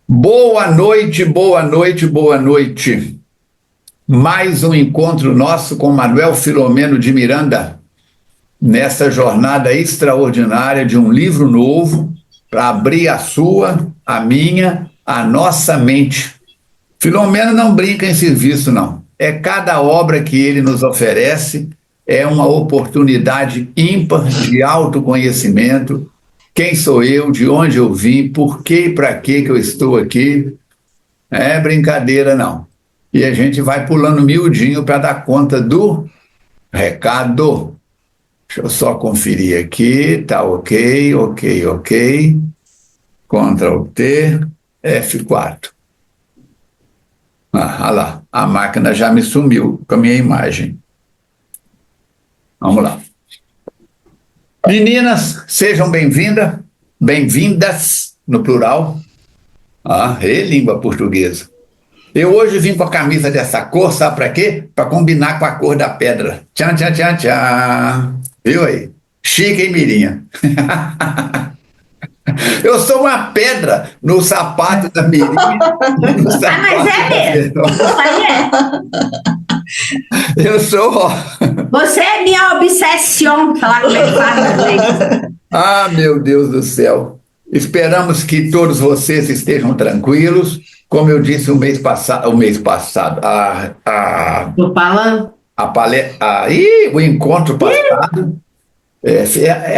Boa noite, boa noite, boa noite. Mais um encontro nosso com Manuel Filomeno de Miranda, nessa jornada extraordinária de um livro novo para abrir a sua, a minha, a nossa mente. Filomeno não brinca em serviço, não. É cada obra que ele nos oferece, é uma oportunidade ímpar de autoconhecimento. Quem sou eu, de onde eu vim, por que e para que eu estou aqui. É brincadeira, não. E a gente vai pulando miudinho para dar conta do recado. Deixa eu só conferir aqui, tá ok, ok. Ctrl T, F4. Olha lá, a máquina já me sumiu com a minha imagem. Vamos lá. Meninas, sejam bem-vindas, no plural. Língua portuguesa. Eu hoje vim com a camisa dessa cor, sabe para quê? Para combinar com a cor da pedra. Tchan, tchan, tchan, tchan. Viu aí? Chique, hein, Mirinha? Eu sou uma pedra no sapato da Mirinha. Mas é mesmo. Eu sou. Você é minha obsessão. Falar como é que fala. Meu Deus do céu. Esperamos que todos vocês estejam tranquilos. Como eu disse o mês passado, o encontro passado,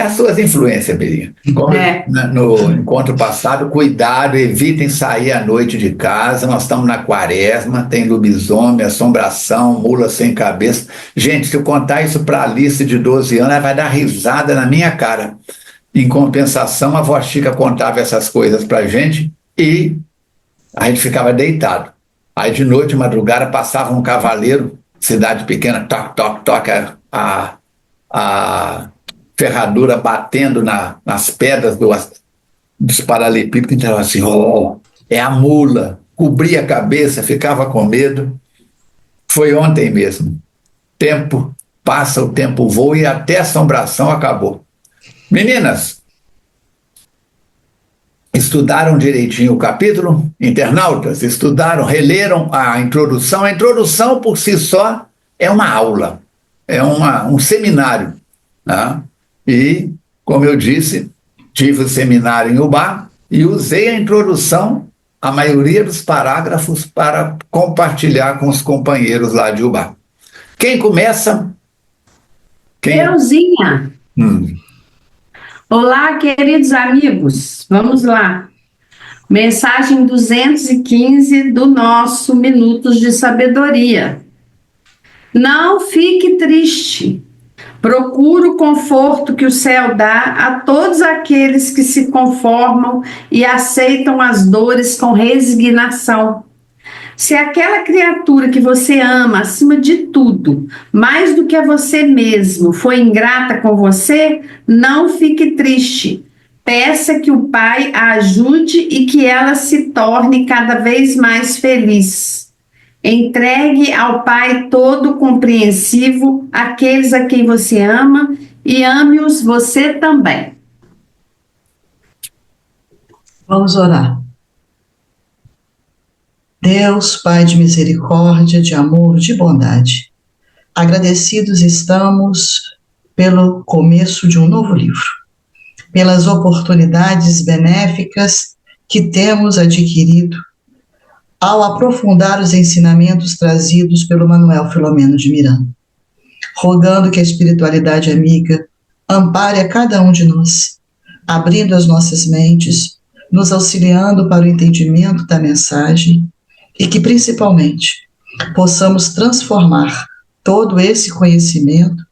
as suas influências, Mirinha. No encontro passado, cuidado, evitem sair à noite de casa, nós estamos na quaresma, tem lobisomem, assombração, mula sem cabeça. Gente, se eu contar isso para a Alice de 12 anos, ela vai dar risada na minha cara. Em compensação, a avó Chica contava essas coisas para a gente e a gente ficava deitado. Aí de noite, madrugada, passava um cavaleiro, cidade pequena, toc, toc, toc, a ferradura batendo nas pedras dos paralelepípedos, então assim, é a mula. Cobria a cabeça, ficava com medo. Foi ontem mesmo. Tempo passa, o tempo voa e até a assombração acabou. Meninas, estudaram direitinho o capítulo? Internautas, estudaram, releram a introdução? A introdução, por si só, é uma aula, é um seminário. Né? E, como eu disse, tive o seminário em Ubá e usei a introdução, a maioria dos parágrafos, para compartilhar com os companheiros lá de Ubá. Quem começa? Euzinha. Olá, queridos amigos, vamos lá. Mensagem 215 do nosso Minutos de Sabedoria. Não fique triste. Procure o conforto que o céu dá a todos aqueles que se conformam e aceitam as dores com resignação. Se aquela criatura que você ama acima de tudo, mais do que a você mesmo, foi ingrata com você, não fique triste. Peça que o Pai a ajude e que ela se torne cada vez mais feliz. Entregue ao Pai todo compreensivo aqueles a quem você ama e ame-os você também. Vamos orar. Deus, Pai de misericórdia, de amor, de bondade, agradecidos estamos pelo começo de um novo livro, pelas oportunidades benéficas que temos adquirido ao aprofundar os ensinamentos trazidos pelo Manuel Filomeno de Miranda, rogando que a espiritualidade amiga ampare a cada um de nós, abrindo as nossas mentes, nos auxiliando para o entendimento da mensagem e que, principalmente, possamos transformar todo esse conhecimento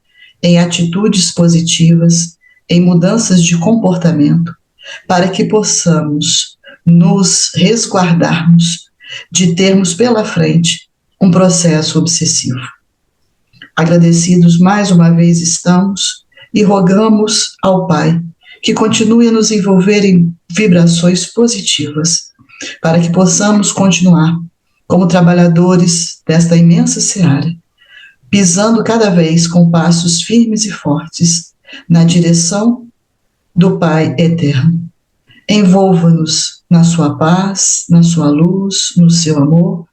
em atitudes positivas, em mudanças de comportamento, para que possamos nos resguardarmos de termos pela frente um processo obsessivo. Agradecidos mais uma vez estamos e rogamos ao Pai que continue a nos envolver em vibrações positivas, para que possamos continuar como trabalhadores desta imensa seara, pisando cada vez com passos firmes e fortes na direção do Pai eterno. Envolva-nos na sua paz, na sua luz, no seu amor,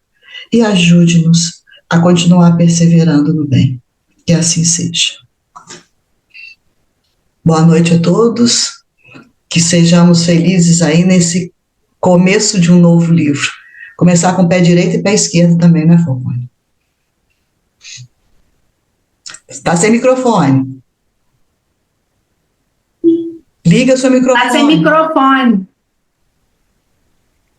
e ajude-nos a continuar perseverando no bem. Que assim seja. Boa noite a todos, que sejamos felizes aí nesse começo de um novo livro. Começar com o pé direito e pé esquerdo também, né, Falcone? Está sem microfone. Liga seu microfone. Está sem microfone.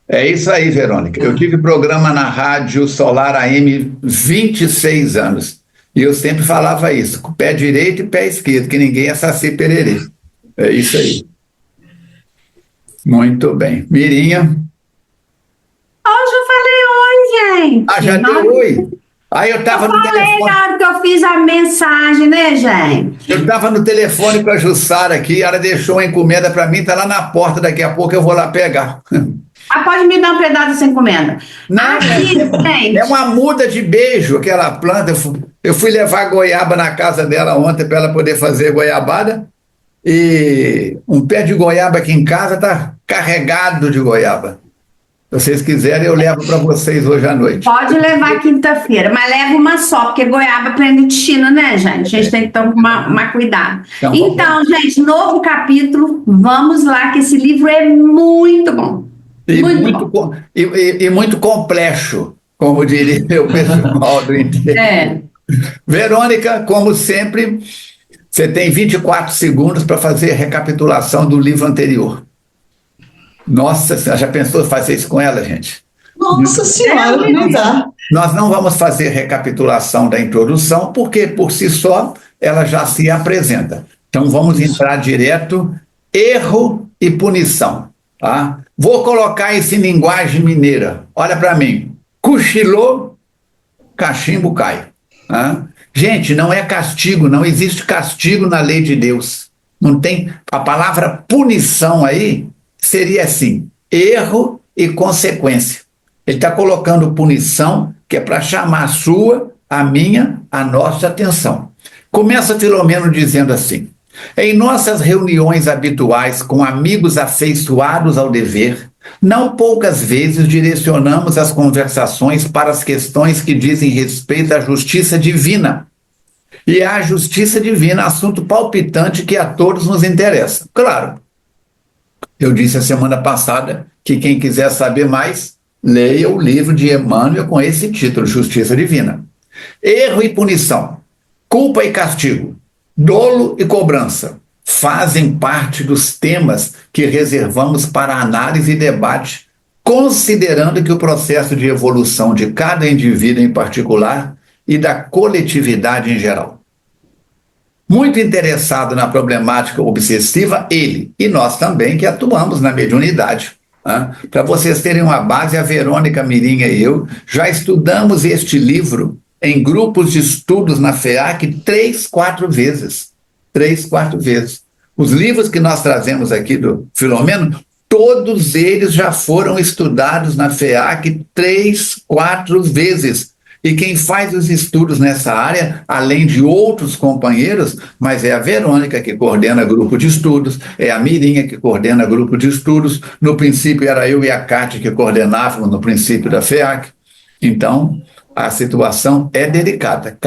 É isso aí, Verônica. Eu tive programa na Rádio Solar AM 26 anos. E eu sempre falava isso, com o pé direito e pé esquerdo, que ninguém é saci pererê. É isso aí. Muito bem. Mirinha? Hoje eu falei oi, gente. Ah, já deu oi? Aí eu estava no telefone. Eu falei na hora que eu fiz a mensagem, né, gente? Eu estava no telefone com a Jussara aqui, ela deixou uma encomenda para mim, está lá na porta, daqui a pouco eu vou lá pegar. Pode me dar um pedaço dessa encomenda. Não, aqui, gente. É uma muda de beijo, aquela planta. Eu fui levar goiaba na casa dela ontem para ela poder fazer goiabada. E um pé de goiaba aqui em casa está carregado de goiaba. Se vocês quiserem, eu levo para vocês hoje à noite. Pode levar quinta-feira, mas leva uma só, porque goiaba prende destino, né, gente? A gente tem que tomar cuidado. Então, gente, novo capítulo, vamos lá, que esse livro é muito bom. E muito complexo, como diria o pessoal do interior. Verônica, como sempre, você tem 24 segundos para fazer a recapitulação do livro anterior. Nossa, você já pensou em fazer isso com ela, gente? Nossa Senhora, não dá. Nós não vamos fazer recapitulação da introdução, porque por si só ela já se apresenta. Então vamos entrar direto, erro e punição. Tá? Vou colocar isso em linguagem mineira. Olha para mim. Cochilou, cachimbo cai. Tá? Gente, não é castigo, não existe castigo na lei de Deus. Não tem. A palavra punição aí seria assim: erro e consequência. Ele está colocando punição, que é para chamar a sua, a minha, a nossa atenção. Começa Filomeno dizendo assim: em nossas reuniões habituais com amigos afeiçoados ao dever, não poucas vezes direcionamos as conversações para as questões que dizem respeito à justiça divina. E a justiça divina, assunto palpitante que a todos nos interessa. Claro, eu disse a semana passada que quem quiser saber mais, leia o livro de Emmanuel com esse título, Justiça Divina. Erro e punição, culpa e castigo, dolo e cobrança fazem parte dos temas que reservamos para análise e debate, considerando que o processo de evolução de cada indivíduo em particular e da coletividade em geral. Muito interessado na problemática obsessiva, ele e nós também, que atuamos na mediunidade. Para vocês terem uma base, a Verônica Mirinha e eu já estudamos este livro em grupos de estudos na FEAC 3, 4 vezes. 3, 4 vezes. Os livros que nós trazemos aqui do Filomeno, todos eles já foram estudados na FEAC 3, 4 vezes. E quem faz os estudos nessa área, além de outros companheiros, mas é a Verônica que coordena grupo de estudos, é a Mirinha que coordena grupo de estudos. No princípio era eu e a Cátia que coordenávamos no princípio da FEAC. Então, a situação é delicada.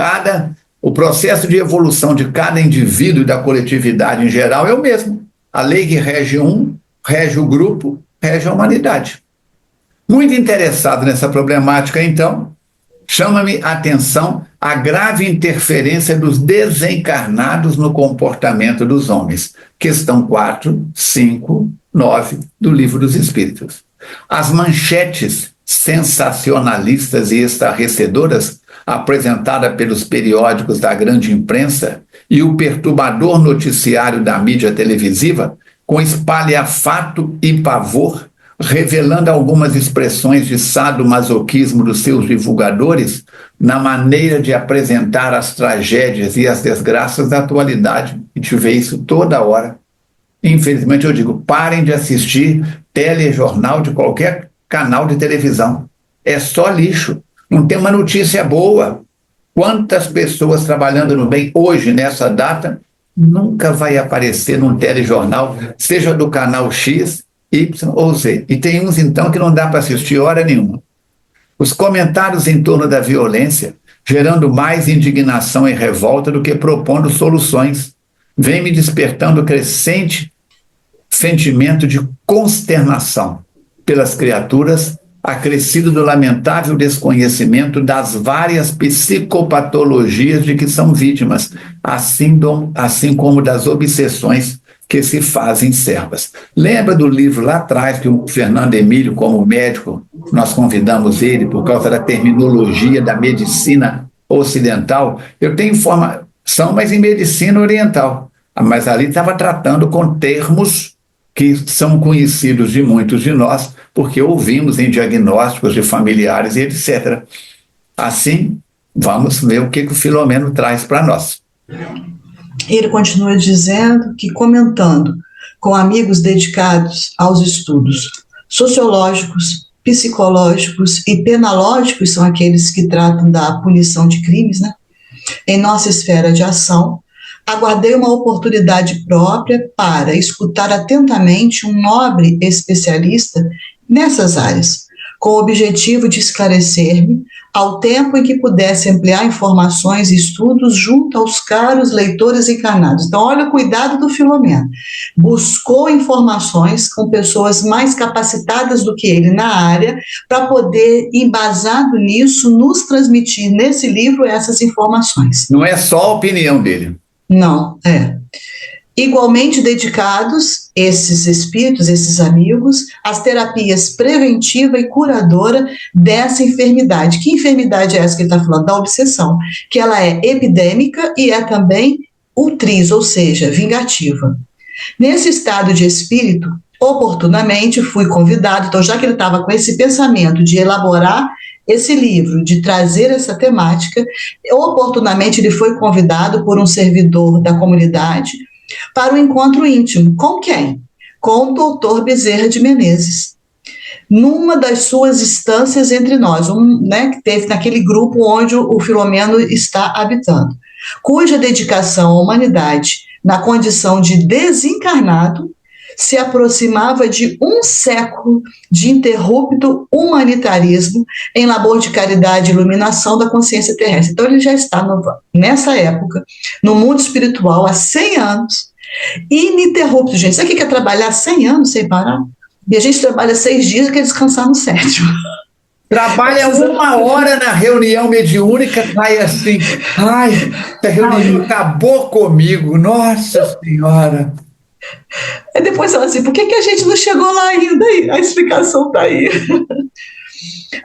O processo de evolução de cada indivíduo e da coletividade em geral é o mesmo. A lei que rege rege o grupo, rege a humanidade. Muito interessado nessa problemática, então, chama-me a atenção a grave interferência dos desencarnados no comportamento dos homens. Questão 4, 5, 9 do Livro dos Espíritos. As manchetes sensacionalistas e estarrecedoras apresentadas pelos periódicos da grande imprensa e o perturbador noticiário da mídia televisiva, com espalhafato e pavor, revelando algumas expressões de sadomasoquismo dos seus divulgadores na maneira de apresentar as tragédias e as desgraças da atualidade. A gente vê isso toda hora. Infelizmente, eu digo, parem de assistir telejornal de qualquer canal de televisão. É só lixo. Não tem uma notícia boa. Quantas pessoas trabalhando no bem hoje, nessa data, nunca vai aparecer num telejornal, seja do canal X, Y ou Z. E tem uns, então, que não dá para assistir hora nenhuma. Os comentários em torno da violência, gerando mais indignação e revolta do que propondo soluções, vem me despertando crescente sentimento de consternação pelas criaturas, acrescido do lamentável desconhecimento das várias psicopatologias de que são vítimas, assim como das obsessões que se fazem servas. Lembra do livro lá atrás que o Fernando Emílio, como médico, nós convidamos ele por causa da terminologia da medicina ocidental? Eu tenho formação, mas em medicina oriental. Mas ali estava tratando com termos que são conhecidos de muitos de nós, porque ouvimos em diagnósticos de familiares e etc. Assim, vamos ver o que o Filomeno traz para nós. Ele continua dizendo que, comentando com amigos dedicados aos estudos sociológicos, psicológicos e penalógicos, são aqueles que tratam da punição de crimes, né? Em nossa esfera de ação, aguardei uma oportunidade própria para escutar atentamente um nobre especialista nessas áreas, com o objetivo de esclarecer-me ao tempo em que pudesse ampliar informações e estudos junto aos caros leitores encarnados. Então, olha o cuidado do Filomeno. Buscou informações com pessoas mais capacitadas do que ele na área, para poder, embasado nisso, nos transmitir nesse livro essas informações. Não é só a opinião dele. Não, igualmente dedicados, esses espíritos, esses amigos, às terapias preventiva e curadora dessa enfermidade. Que enfermidade é essa que ele está falando? Da obsessão, que ela é epidêmica e é também ultriz, ou seja, vingativa. Nesse estado de espírito, oportunamente fui convidado, então já que ele estava com esse pensamento de elaborar esse livro, de trazer essa temática, oportunamente ele foi convidado por um servidor da comunidade para um encontro íntimo. Com quem? Com o doutor Bezerra de Menezes. Numa das suas instâncias entre nós, que teve naquele grupo onde o Filomeno está habitando, cuja dedicação à humanidade, na condição de desencarnado, se aproximava de um século de interrupto humanitarismo em labor de caridade e iluminação da consciência terrestre. Então ele já está nessa época, no mundo espiritual, há 100 anos, ininterrupto, gente. Sabe o que é trabalhar 100 anos sem parar? E a gente trabalha 6 dias e quer descansar no 7º. Trabalha 1 hora na reunião mediúnica, cai assim, ai, a reunião acabou comigo, nossa senhora. Aí depois fala assim, por que a gente não chegou lá ainda? A explicação está aí.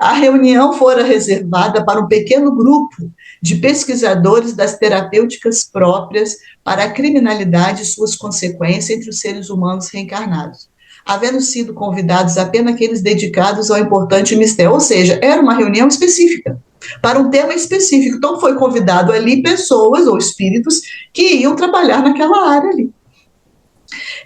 A reunião fora reservada para um pequeno grupo de pesquisadores das terapêuticas próprias para a criminalidade e suas consequências entre os seres humanos reencarnados, havendo sido convidados apenas aqueles dedicados ao importante mistério, ou seja, era uma reunião específica, para um tema específico. Então foi convidado ali pessoas ou espíritos que iam trabalhar naquela área ali.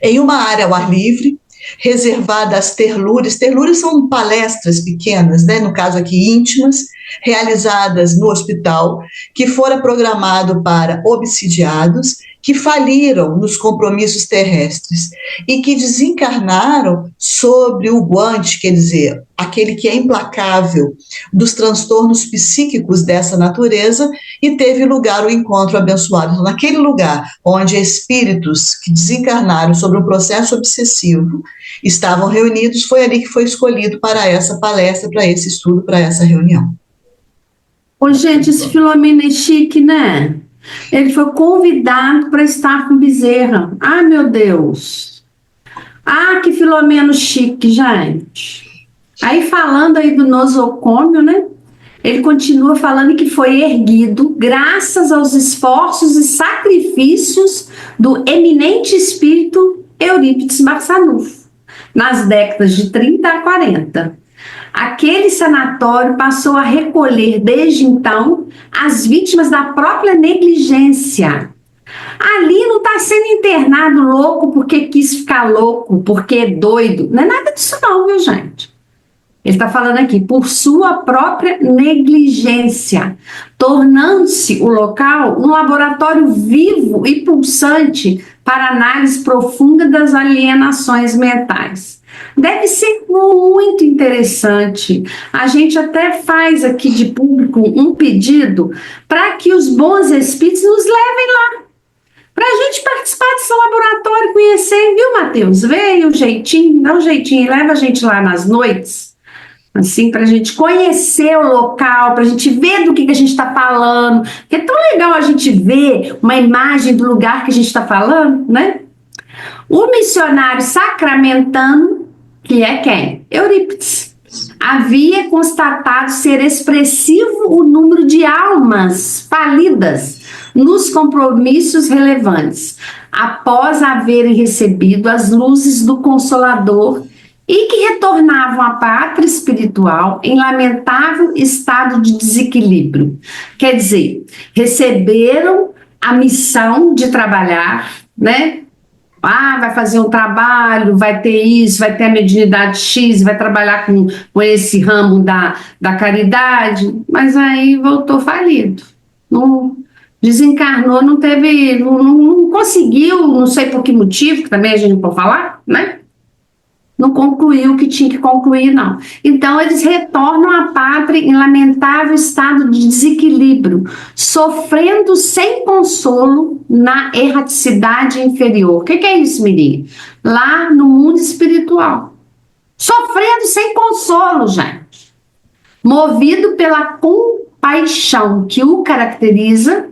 Em uma área ao ar livre, reservada às terlúrias. Terlúrias são palestras pequenas, no caso aqui íntimas, realizadas no hospital, que fora programado para obsidiados, que faliram nos compromissos terrestres e que desencarnaram sobre o guante, quer dizer, aquele que é implacável dos transtornos psíquicos dessa natureza, e teve lugar o encontro abençoado. Então, naquele lugar onde espíritos que desencarnaram sobre um processo obsessivo estavam reunidos, foi ali que foi escolhido para essa palestra, para esse estudo, para essa reunião. Ô, gente, esse Filomeno é chique, né? Ele foi convidado para estar com Bezerra. Ai, meu Deus. Ah, que Filomeno chique, gente. Aí, falando aí do nosocômio, né? Ele continua falando que foi erguido graças aos esforços e sacrifícios do eminente espírito Eurípides Barçanufo, nas décadas de 30 a 40. Aquele sanatório passou a recolher, desde então, as vítimas da própria negligência. Ali não está sendo internado louco porque quis ficar louco, porque é doido. Não é nada disso não, viu, gente? Ele está falando aqui, por sua própria negligência, tornando-se o local um laboratório vivo e pulsante para análise profunda das alienações mentais. Deve ser muito interessante. A gente até faz aqui de público um pedido para que os bons espíritos nos levem lá, para a gente participar desse laboratório, conhecer, viu, Matheus? Veio um jeitinho, dá um jeitinho, leva a gente lá nas noites, assim, para a gente conhecer o local, para a gente ver do que a gente está falando, porque é tão legal a gente ver uma imagem do lugar que a gente está falando, né? O missionário sacramentano, que é quem? Eurípides, havia constatado ser expressivo o número de almas falidas nos compromissos relevantes, após haverem recebido as luzes do Consolador e que retornavam à pátria espiritual em lamentável estado de desequilíbrio. Quer dizer, receberam a missão de trabalhar, né? Vai fazer um trabalho, vai ter isso, vai ter a mediunidade X, vai trabalhar com esse ramo da caridade, mas aí voltou falido. Não, desencarnou, não teve, não conseguiu, não sei por que motivo, que também a gente não pode falar, né? Não concluiu o que tinha que concluir, não. Então, eles retornam à pátria em lamentável estado de desequilíbrio, sofrendo sem consolo na erraticidade inferior. O que é isso, Mirim? Lá no mundo espiritual. Sofrendo sem consolo, gente. Movido pela compaixão que o caracteriza,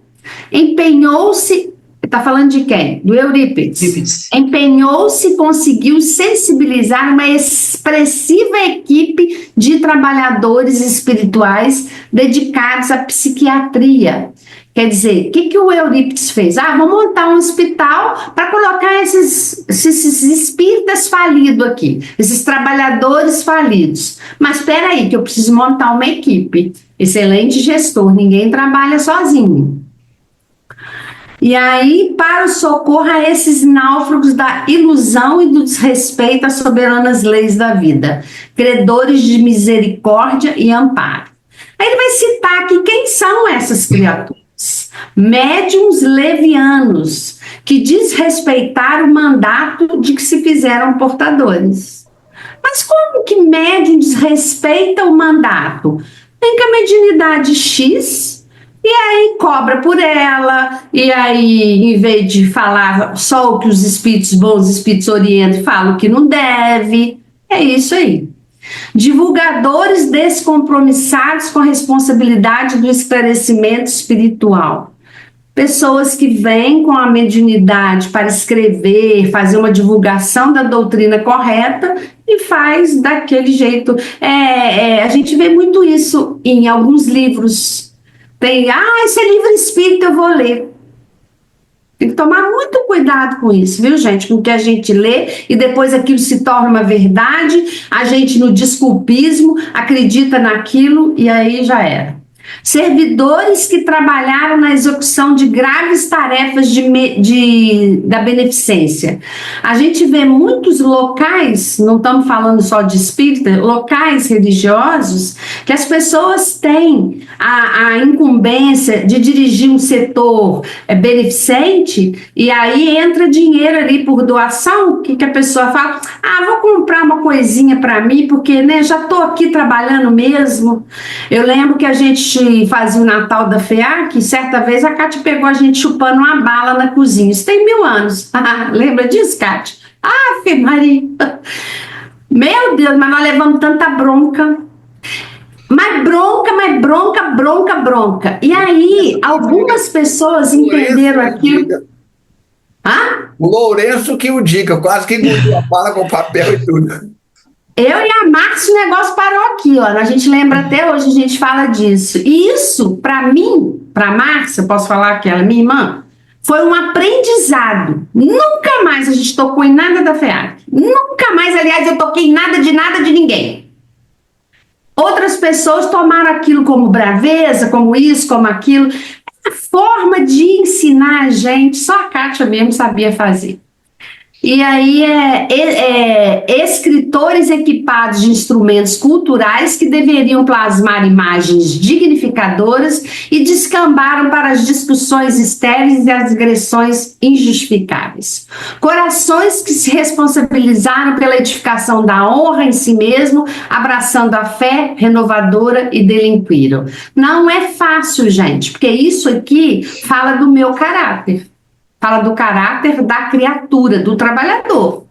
empenhou-se. Está falando de quem? Do Eurípides. Empenhou-se e conseguiu sensibilizar uma expressiva equipe de trabalhadores espirituais dedicados à psiquiatria. Quer dizer, o que o Eurípides fez? Vamos montar um hospital para colocar esses espíritas falidos aqui, esses trabalhadores falidos. Mas espera aí, que eu preciso montar uma equipe. Excelente gestor, ninguém trabalha sozinho. E aí, para o socorro a esses náufragos da ilusão e do desrespeito às soberanas leis da vida, credores de misericórdia e amparo. Aí ele vai citar aqui quem são essas criaturas. Médiuns levianos, que desrespeitaram o mandato de que se fizeram portadores. Mas como que médium desrespeita o mandato? Tem que a mediunidade X... E aí cobra por ela, e aí, em vez de falar só o que os espíritos, bons espíritos orientam, falam que não deve. É isso aí. Divulgadores descompromissados com a responsabilidade do esclarecimento espiritual. Pessoas que vêm com a mediunidade para escrever, fazer uma divulgação da doutrina correta e faz daquele jeito. A gente vê muito isso em alguns livros. Tem, esse é livro espírita, eu vou ler. Tem que tomar muito cuidado com isso, viu, gente? Com o que a gente lê e depois aquilo se torna uma verdade, a gente no desculpismo acredita naquilo e aí já era. Servidores que trabalharam na execução de graves tarefas da beneficência. A gente vê muitos locais, não estamos falando só de espírita, locais religiosos, que as pessoas têm a incumbência de dirigir um setor beneficente e aí entra dinheiro ali por doação. O que a pessoa fala? Vou comprar uma coisinha para mim, porque né, já estou aqui trabalhando mesmo. Eu lembro que a gente fazia o Natal da FEAC, certa vez a Cátia pegou a gente chupando uma bala na cozinha. Isso tem 1000 anos. Lembra disso, Cátia? Ave Maria! Meu Deus, mas nós levamos tanta bronca. Mas bronca. E aí, algumas pessoas entenderam aquilo. O Lourenço que o diga, quase que engoliu a bala com papel e tudo. Eu e a Márcia, o negócio parou aqui, ó. A gente lembra até hoje, a gente fala disso. E isso, para mim, para a Márcia, posso falar que ela é minha irmã, foi um aprendizado. Nunca mais a gente tocou em nada da FEAC. Nunca mais, aliás, eu toquei em nada de ninguém. Outras pessoas tomaram aquilo como braveza, como isso, como aquilo. A forma de ensinar a gente, só a Cátia mesmo sabia fazer. E aí escritores equipados de instrumentos culturais que deveriam plasmar imagens dignificadoras e descambaram para as discussões estéreis e as agressões injustificáveis. Corações que se responsabilizaram pela edificação da honra em si mesmo, abraçando a fé renovadora e delinquiram. Não é fácil, gente, porque isso aqui fala do meu caráter. Fala do caráter da criatura, do trabalhador.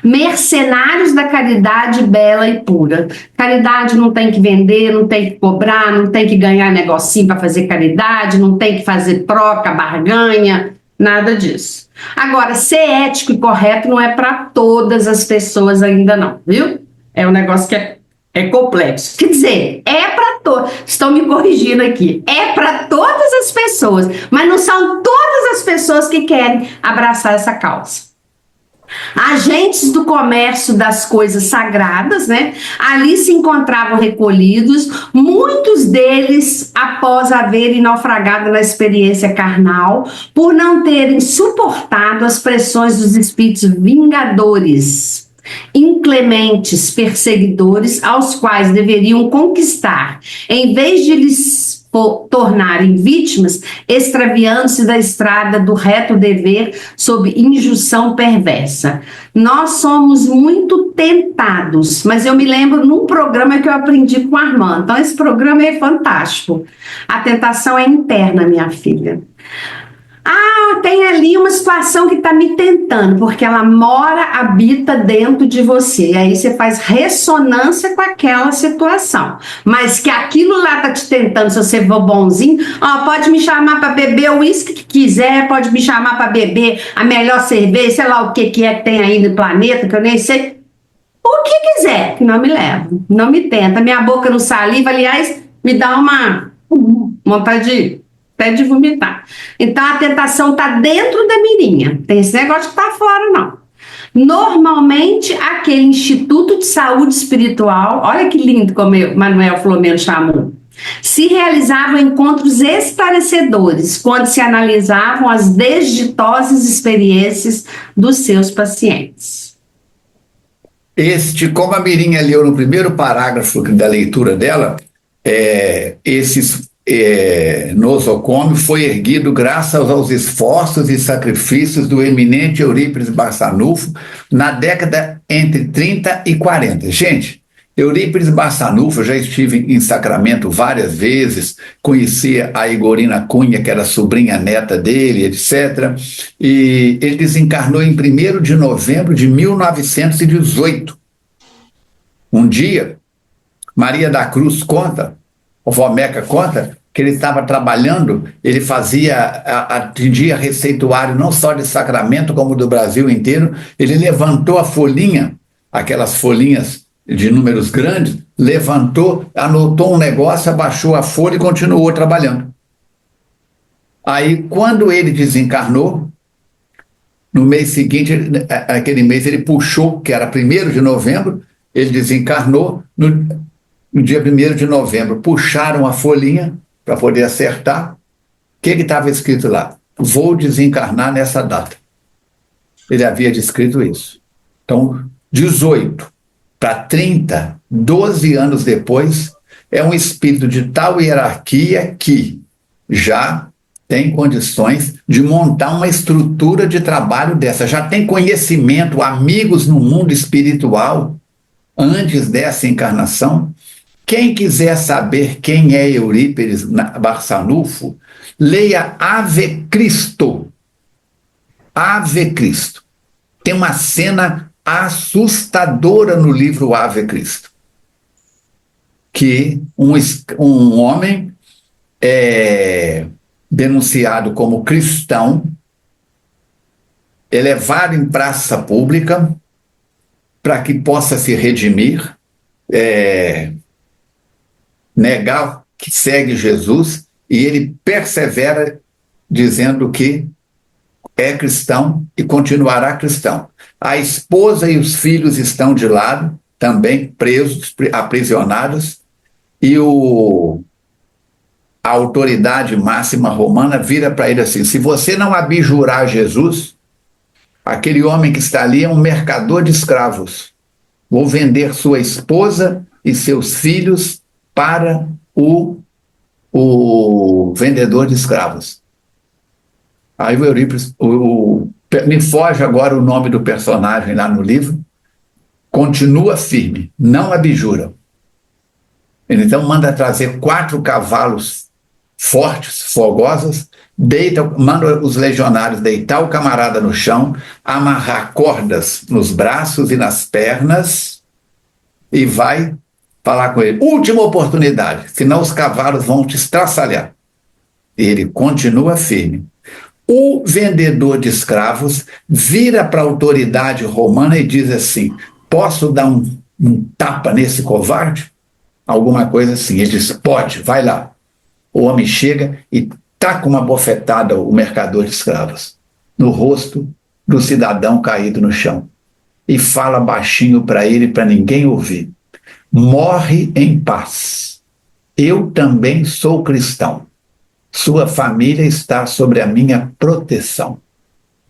Mercenários da caridade bela e pura. Caridade não tem que vender, não tem que cobrar, não tem que ganhar negocinho para fazer caridade, não tem que fazer troca, barganha, nada disso. Agora, ser ético e correto não é para todas as pessoas ainda não, viu? É um negócio que é complexo. Quer dizer, é para todos. Estão me corrigindo aqui. É para todas as pessoas, mas não são todas as pessoas que querem abraçar essa causa. Agentes do comércio das coisas sagradas, né? Ali se encontravam recolhidos, muitos deles após haverem naufragado na experiência carnal, por não terem suportado as pressões dos espíritos vingadores, inclementes perseguidores, aos quais deveriam conquistar, em vez de lhes tornarem vítimas, extraviando-se da estrada do reto dever sob injunção perversa. Nós somos muito tentados, mas eu me lembro num programa que eu aprendi com a Armand, então esse programa é fantástico. A tentação é interna, minha filha. Tem ali uma situação que está me tentando, porque ela mora, habita dentro de você. E aí você faz ressonância com aquela situação. Mas que aquilo lá está te tentando, se você for bonzinho, pode me chamar para beber o uísque que quiser, pode me chamar para beber a melhor cerveja, sei lá o que é que tem aí no planeta, que eu nem sei. O que quiser, que não me leva, não me tenta. Minha boca não saliva, aliás, me dá uma vontade até de vomitar. Então a tentação está dentro da mirinha. Tem esse negócio que está fora, não. Normalmente, aquele Instituto de Saúde Espiritual, olha que lindo como Manuel Filomeno chamou, se realizavam encontros esclarecedores, quando se analisavam as desditosas experiências dos seus pacientes. Como a Mirinha leu no primeiro parágrafo da leitura dela, nosocômio foi erguido graças aos esforços e sacrifícios do eminente Eurípides Barçanufo na década entre 30 e 40. Gente, Eurípides Barçanufo, eu já estive em Sacramento várias vezes, conheci a Igorina Cunha, que era sobrinha neta dele, etc. E ele desencarnou em 1º de novembro de 1918. Um dia, Maria da Cruz conta, o Vó Meca conta, que ele estava trabalhando, ele atendia receituário não só de Sacramento, como do Brasil inteiro. Ele levantou a folhinha, aquelas folhinhas de números grandes, levantou, anotou um negócio, abaixou a folha e continuou trabalhando. Aí, quando ele desencarnou, no mês seguinte, aquele mês ele puxou, que era 1º de novembro, ele desencarnou, no dia 1º de novembro, puxaram a folhinha para poder acertar. O que estava escrito lá? Vou desencarnar nessa data. Ele havia descrito isso. Então, 18 para 30, 12 anos depois, é um espírito de tal hierarquia que já tem condições de montar uma estrutura de trabalho dessa, já tem conhecimento, amigos no mundo espiritual, antes dessa encarnação. Quem quiser saber quem é Eurípides Barçanufo, leia Ave Cristo. Ave Cristo. Tem uma cena assustadora no livro Ave Cristo, que um homem é denunciado como cristão, é levado em praça pública para que possa se redimir, negar que segue Jesus, e ele persevera dizendo que é cristão e continuará cristão. A esposa e os filhos estão de lado, também presos, aprisionados, e a autoridade máxima romana vira para ele assim: se você não abjurar Jesus, Aquele homem que está ali é um mercador de escravos. Vou vender sua esposa e seus filhos para o vendedor de escravos. Aí o Eurípides, me foge agora o nome do personagem lá no livro, continua firme, não abjura. Ele então manda trazer 4 cavalos fortes, fogosos, manda os legionários deitar o camarada no chão, amarrar cordas nos braços e nas pernas e vai falar com ele. Última oportunidade, senão os cavalos vão te estraçalhar. E ele continua firme. O vendedor de escravos vira para a autoridade romana e diz assim: posso dar um tapa nesse covarde? Alguma coisa assim. Ele diz: pode, vai lá. O homem chega e taca uma bofetada, o mercador de escravos, no rosto do cidadão caído no chão. E fala baixinho para ele, para ninguém ouvir: morre em paz. Eu também sou cristão. Sua família está sobre a minha proteção.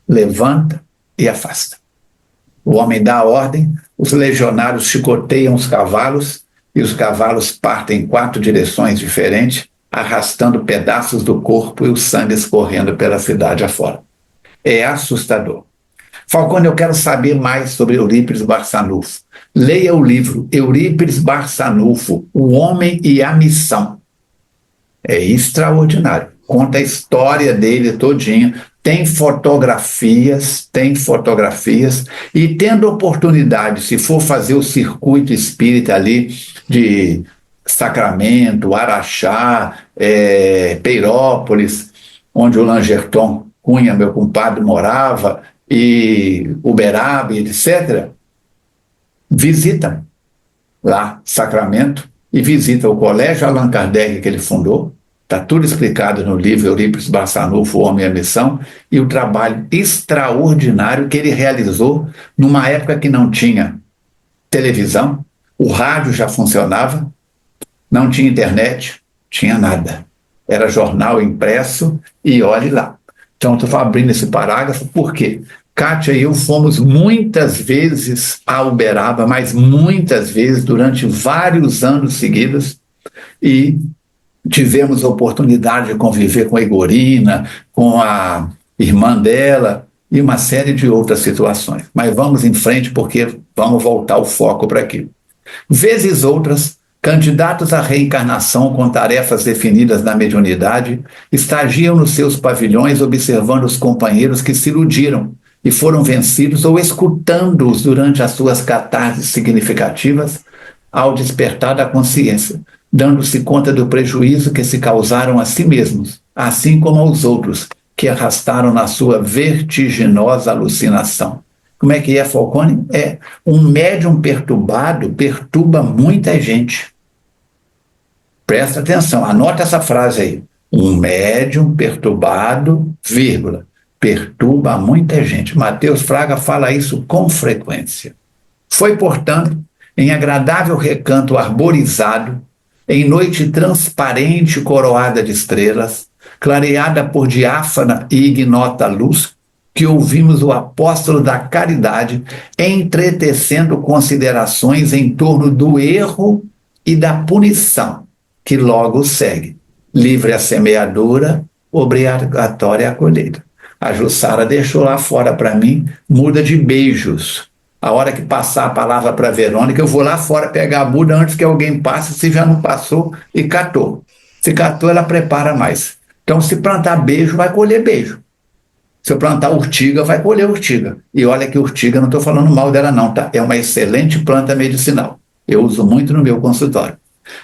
Levanta e afasta. O homem dá a ordem, os legionários chicoteiam os cavalos e os cavalos partem em 4 direções diferentes, arrastando pedaços do corpo e o sangue escorrendo pela cidade afora. É assustador. Falcone, eu quero saber mais sobre Eurípides Barçanufo. Leia o livro Eurípides Barçanufo, O Homem e a Missão. É extraordinário. Conta a história dele todinha. Tem fotografias, e tendo oportunidade, se for fazer o circuito espírita ali de Sacramento, Araxá, Peirópolis, onde o Langerton Cunha, meu compadre, morava, e Uberaba, etc., visita lá Sacramento e visita o Colégio Allan Kardec que ele fundou. Está tudo explicado no livro Eurípides Barçanufo, O Homem e a Missão, e o trabalho extraordinário que ele realizou numa época que não tinha televisão, o rádio já funcionava, não tinha internet, tinha nada. Era jornal impresso e olhe lá. Então, estou abrindo esse parágrafo porque Kátia e eu fomos muitas vezes a Uberaba, mas muitas vezes, durante vários anos seguidos, e tivemos a oportunidade de conviver com a Igorina, com a irmã dela e uma série de outras situações. Mas vamos em frente porque vamos voltar o foco para aqui. Vezes outras, candidatos à reencarnação com tarefas definidas na mediunidade estagiam nos seus pavilhões observando os companheiros que se iludiram e foram vencidos ou escutando-os durante as suas catarses significativas ao despertar da consciência, dando-se conta do prejuízo que se causaram a si mesmos, assim como aos outros, que arrastaram na sua vertiginosa alucinação. Como é que é, Falcone? Um médium perturbado perturba muita gente. Presta atenção, anota essa frase aí. Um médium perturbado, vírgula, perturba muita gente. Mateus Fraga fala isso com frequência. Foi, portanto, em agradável recanto arborizado, em noite transparente coroada de estrelas, clareada por diáfana e ignota luz, que ouvimos o apóstolo da caridade entretecendo considerações em torno do erro e da punição, que logo segue. Livre a semeadura, obrigatória a colheita. A Jussara deixou lá fora para mim, muda de beijos. A hora que passar a palavra para a Verônica, eu vou lá fora pegar a muda antes que alguém passe, se já não passou, e catou. Se catou, ela prepara mais. Então, se plantar beijo, vai colher beijo. Se eu plantar urtiga, vai colher urtiga. E olha que urtiga, não estou falando mal dela não, tá? É uma excelente planta medicinal. Eu uso muito no meu consultório.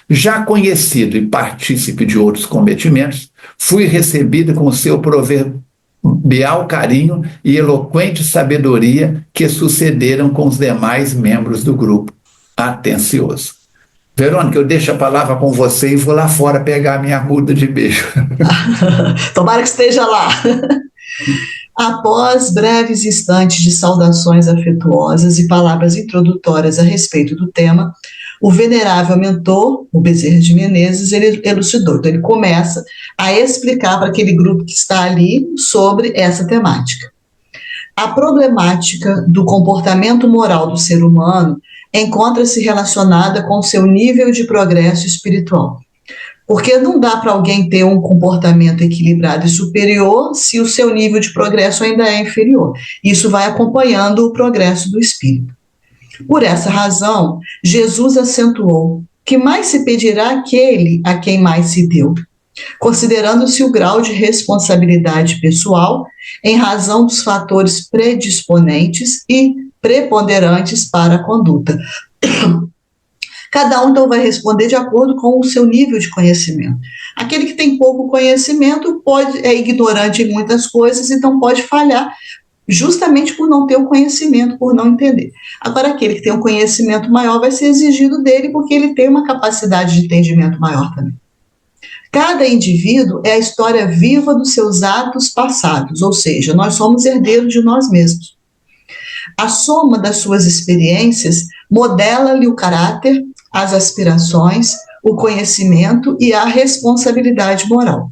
Já conhecido e partícipe de outros cometimentos, fui recebido com o seu proverbial carinho e eloquente sabedoria que sucederam com os demais membros do grupo. Atencioso. Verônica, eu deixo a palavra com você e vou lá fora pegar a minha muda de beijo. Tomara que esteja lá. Após breves instantes de saudações afetuosas e palavras introdutórias a respeito do tema, o venerável mentor, o Bezerra de Menezes, ele elucidou. Então, ele começa a explicar para aquele grupo que está ali sobre essa temática. A problemática do comportamento moral do ser humano encontra-se relacionada com o seu nível de progresso espiritual. Porque não dá para alguém ter um comportamento equilibrado e superior se o seu nível de progresso ainda é inferior. Isso vai acompanhando o progresso do espírito. Por essa razão, Jesus acentuou que mais se pedirá àquele a quem mais se deu, considerando-se o grau de responsabilidade pessoal em razão dos fatores predisponentes e preponderantes para a conduta. Cada um, então, vai responder de acordo com o seu nível de conhecimento. Aquele que tem pouco conhecimento é ignorante em muitas coisas, então pode falhar justamente por não ter o conhecimento, por não entender. Agora, aquele que tem um conhecimento maior vai ser exigido dele porque ele tem uma capacidade de entendimento maior também. Cada indivíduo é a história viva dos seus atos passados, ou seja, nós somos herdeiros de nós mesmos. A soma das suas experiências modela-lhe o caráter, as aspirações, o conhecimento e a responsabilidade moral.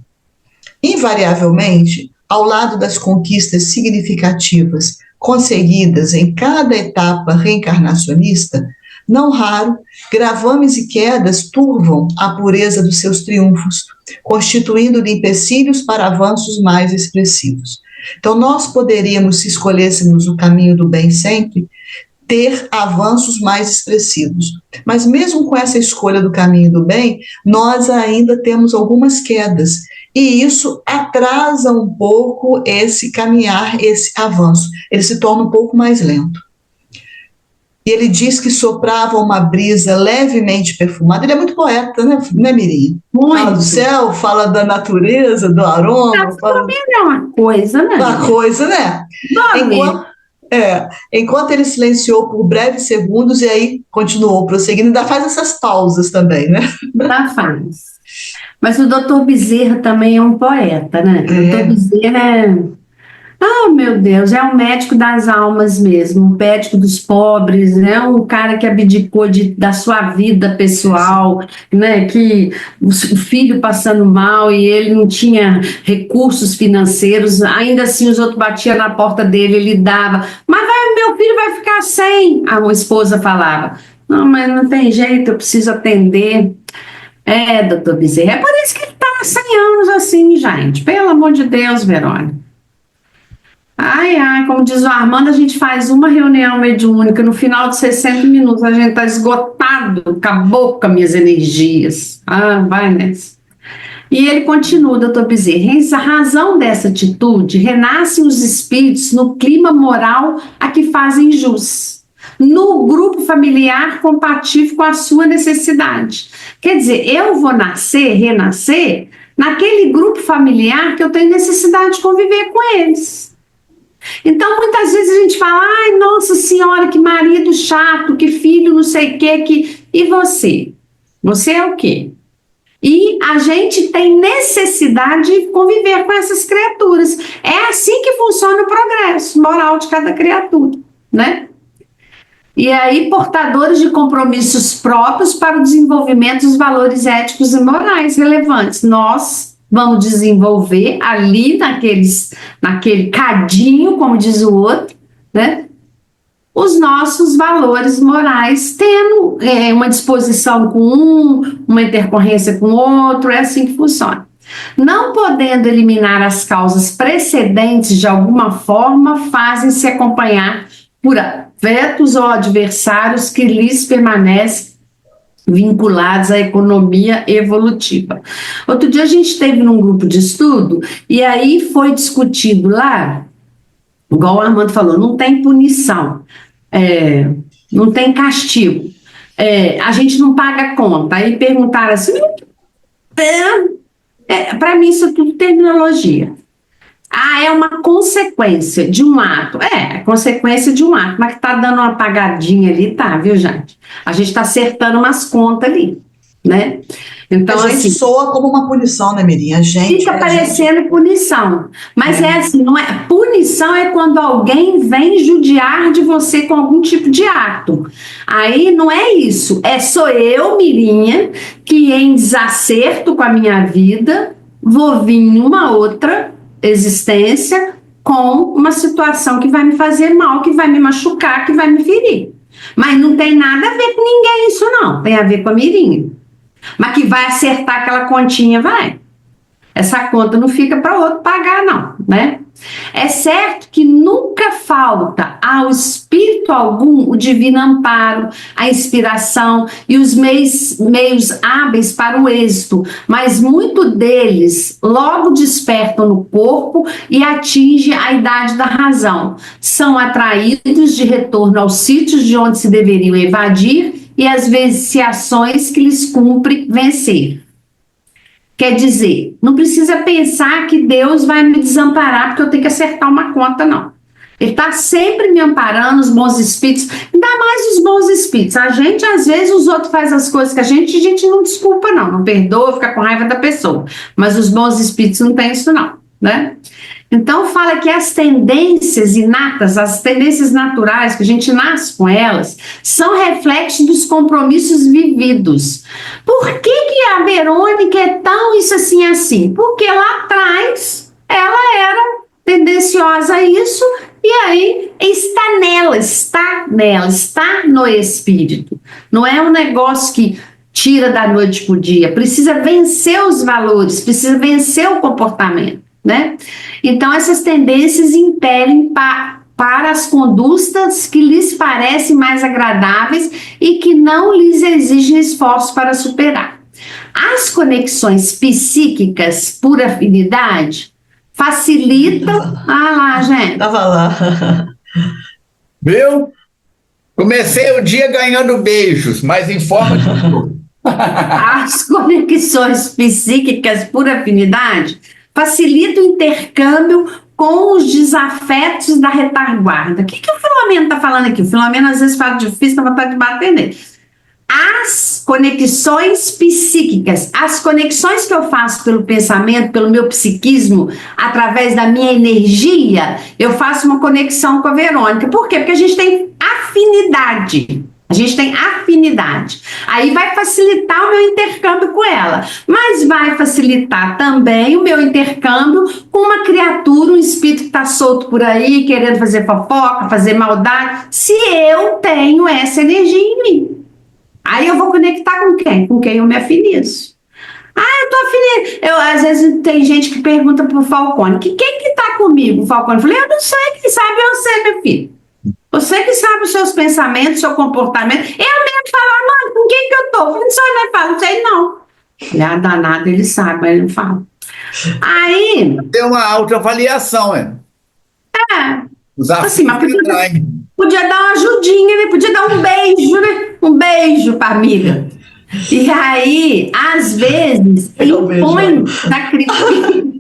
Invariavelmente, ao lado das conquistas significativas conseguidas em cada etapa reencarnacionista, não raro, gravames e quedas turvam a pureza dos seus triunfos, constituindo-lhe empecilhos para avanços mais expressivos. Então, nós poderíamos, se escolhêssemos o caminho do bem sempre, ter avanços mais expressivos. Mas mesmo com essa escolha do caminho do bem, nós ainda temos algumas quedas, e isso atrasa um pouco esse caminhar, esse avanço. Ele se torna um pouco mais lento. E ele diz que soprava uma brisa levemente perfumada. Ele é muito poeta, né, Mirim? Muito. Fala do céu, fala da natureza, do aroma. Fala... é uma coisa, né? Uma coisa, né? Enquanto ele silenciou por breves segundos e aí continuou prosseguindo, ainda faz essas pausas também, né? Ainda faz. Mas o Dr. Bezerra também é um poeta, né? O Dr. Bezerra é... Ah, meu Deus, é um médico das almas mesmo, um médico dos pobres, né? Um cara que abdicou da sua vida pessoal, né? Que o filho passando mal e ele não tinha recursos financeiros, ainda assim os outros batiam na porta dele, ele dava, mas meu filho vai ficar sem, a esposa falava. Não, mas não tem jeito, eu preciso atender. Doutor Bezerra, é por isso que ele está há 100 anos assim, gente, pelo amor de Deus, Verônica. Como diz o Armando, a gente faz uma reunião mediúnica, no final de 60 minutos a gente está esgotado, acabou com as minhas energias. Vai nessa. E ele continua, doutor Bezerra, em razão dessa atitude, renascem os espíritos no clima moral a que fazem jus, no grupo familiar compatível com a sua necessidade. Quer dizer, eu vou renascer, naquele grupo familiar que eu tenho necessidade de conviver com eles. Então, muitas vezes a gente fala, nossa senhora, que marido chato, que filho não sei o quê, E você? Você é o quê? E a gente tem necessidade de conviver com essas criaturas. É assim que funciona o progresso moral de cada criatura, né? E aí, portadores de compromissos próprios para o desenvolvimento dos valores éticos e morais relevantes. Nós vamos desenvolver ali naquele cadinho, como diz o outro, né? Os nossos valores morais, tendo uma disposição com uma intercorrência com o outro, é assim que funciona. Não podendo eliminar as causas precedentes de alguma forma, fazem-se acompanhar por afetos ou adversários que lhes permanecem vinculados à economia evolutiva. Outro dia a gente esteve num grupo de estudo e aí foi discutido lá, igual o Armando falou, não tem punição, não tem castigo, a gente não paga conta. Aí perguntaram assim, para mim isso é tudo terminologia. É uma consequência de um ato. É consequência de um ato, mas que tá dando uma apagadinha ali, tá, viu, gente? A gente tá acertando umas contas ali, né? Então, a gente soa como uma punição, né, Mirim? Fica parecendo punição. Mas é assim, não é? Punição é quando alguém vem judiar de você com algum tipo de ato. Aí não é isso. Sou eu, Mirinha, que em desacerto com a minha vida, vou vir em uma outra existência com uma situação que vai me fazer mal, que vai me machucar, que vai me ferir. Mas não tem nada a ver com ninguém isso não, tem a ver com a mirinha. Mas que vai acertar aquela continha, vai. Essa conta não fica para outro pagar não, né? É certo que nunca falta ao espírito algum o divino amparo, a inspiração e os meios hábeis para o êxito, mas muito deles logo despertam no corpo e atingem a idade da razão. São atraídos de retorno aos sítios de onde se deveriam evadir e às viciações que lhes cumpre vencer. Quer dizer, não precisa pensar que Deus vai me desamparar porque eu tenho que acertar uma conta, não. Ele está sempre me amparando, os bons espíritos, ainda mais os bons espíritos. A gente, às vezes, os outros fazem as coisas que a gente não desculpa, não perdoa, fica com raiva da pessoa. Mas os bons espíritos não têm isso, não, né? Então, fala que as tendências inatas, as tendências naturais, que a gente nasce com elas, são reflexos dos compromissos vividos. Por que a Verônica é tão isso assim, assim? Porque lá atrás ela era tendenciosa a isso e aí está no espírito. Não é um negócio que tira da noite para o dia, precisa vencer os valores, precisa vencer o comportamento. Né? Então, essas tendências impelem para as condutas que lhes parecem mais agradáveis e que não lhes exigem esforço para superar. As conexões psíquicas por afinidade facilitam... Ah lá, gente. Estava lá. Viu? Comecei o dia ganhando beijos, mas em forma de... As conexões psíquicas por afinidade facilita o intercâmbio com os desafetos da retaguarda. O que o Filomeno está falando aqui? O Filomeno às vezes fala difícil, dá vontade de bater nele. As conexões psíquicas, as conexões que eu faço pelo pensamento, pelo meu psiquismo, através da minha energia, eu faço uma conexão com a Verônica. Por quê? Porque a gente tem afinidade. A gente tem afinidade. Aí vai facilitar o meu intercâmbio com ela. Mas vai facilitar também o meu intercâmbio com uma criatura, um espírito que está solto por aí, querendo fazer fofoca, fazer maldade. Se eu tenho essa energia em mim. Aí eu vou conectar com quem? Com quem eu me afinizo. Eu tô afinizando. Às vezes tem gente que pergunta pro Falcone, quem que tá comigo? O Falcone falou, eu não sei, quem sabe é você, meu filho. Você que sabe os seus pensamentos, seu comportamento. Eu mesmo falo, mano, com quem que eu tô? O senhor não fala, não sei não. Danado, ele sabe, mas ele não fala. Aí... Tem uma autoavaliação, Os assim, mas atraem. podia dar uma ajudinha, né? Podia dar um beijo, né? Um beijo pra amiga. E aí, às vezes, impõe sacrifício.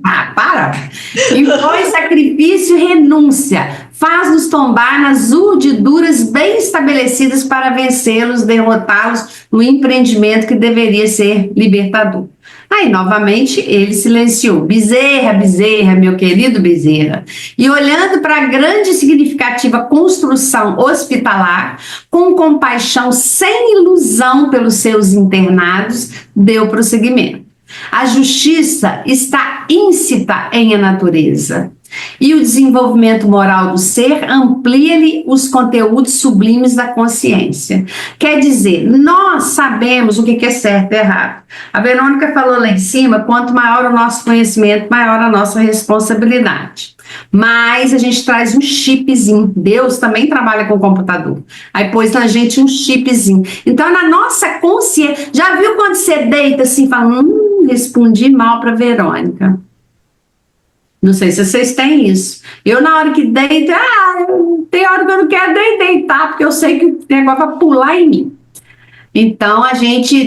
Impõe sacrifício e renúncia. Faz-nos tombar nas urdiduras bem estabelecidas para vencê-los, derrotá-los no empreendimento que deveria ser libertador. Aí, novamente, ele silenciou. Bezerra, Bezerra, meu querido Bezerra. E olhando para a grande e significativa construção hospitalar, com compaixão sem ilusão pelos seus internados, deu prosseguimento. A justiça está íncita em a natureza. E o desenvolvimento moral do ser amplia-lhe os conteúdos sublimes da consciência. Quer dizer, nós sabemos o que é certo e errado. A Verônica falou lá em cima, quanto maior o nosso conhecimento, maior a nossa responsabilidade. Mas a gente traz um chipzinho. Deus também trabalha com computador. Aí pôs na gente um chipzinho. Então, na nossa consciência... Já viu quando você deita assim e fala, respondi mal para Verônica. Não sei se vocês têm isso. Eu, na hora que deito, tem hora que eu não quero nem deitar, porque eu sei que o negócio vai pular em mim. Então,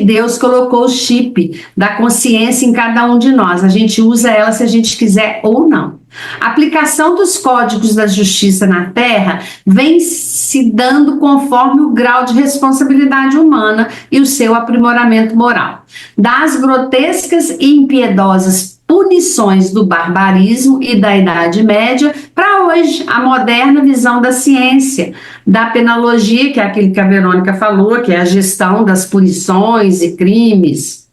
Deus colocou o chip da consciência em cada um de nós. A gente usa ela se a gente quiser ou não. A aplicação dos códigos da justiça na Terra vem se dando conforme o grau de responsabilidade humana e o seu aprimoramento moral. Das grotescas e impiedosas punições do barbarismo e da Idade Média para hoje, a moderna visão da ciência, da penologia, que é aquilo que a Verônica falou, que é a gestão das punições e crimes.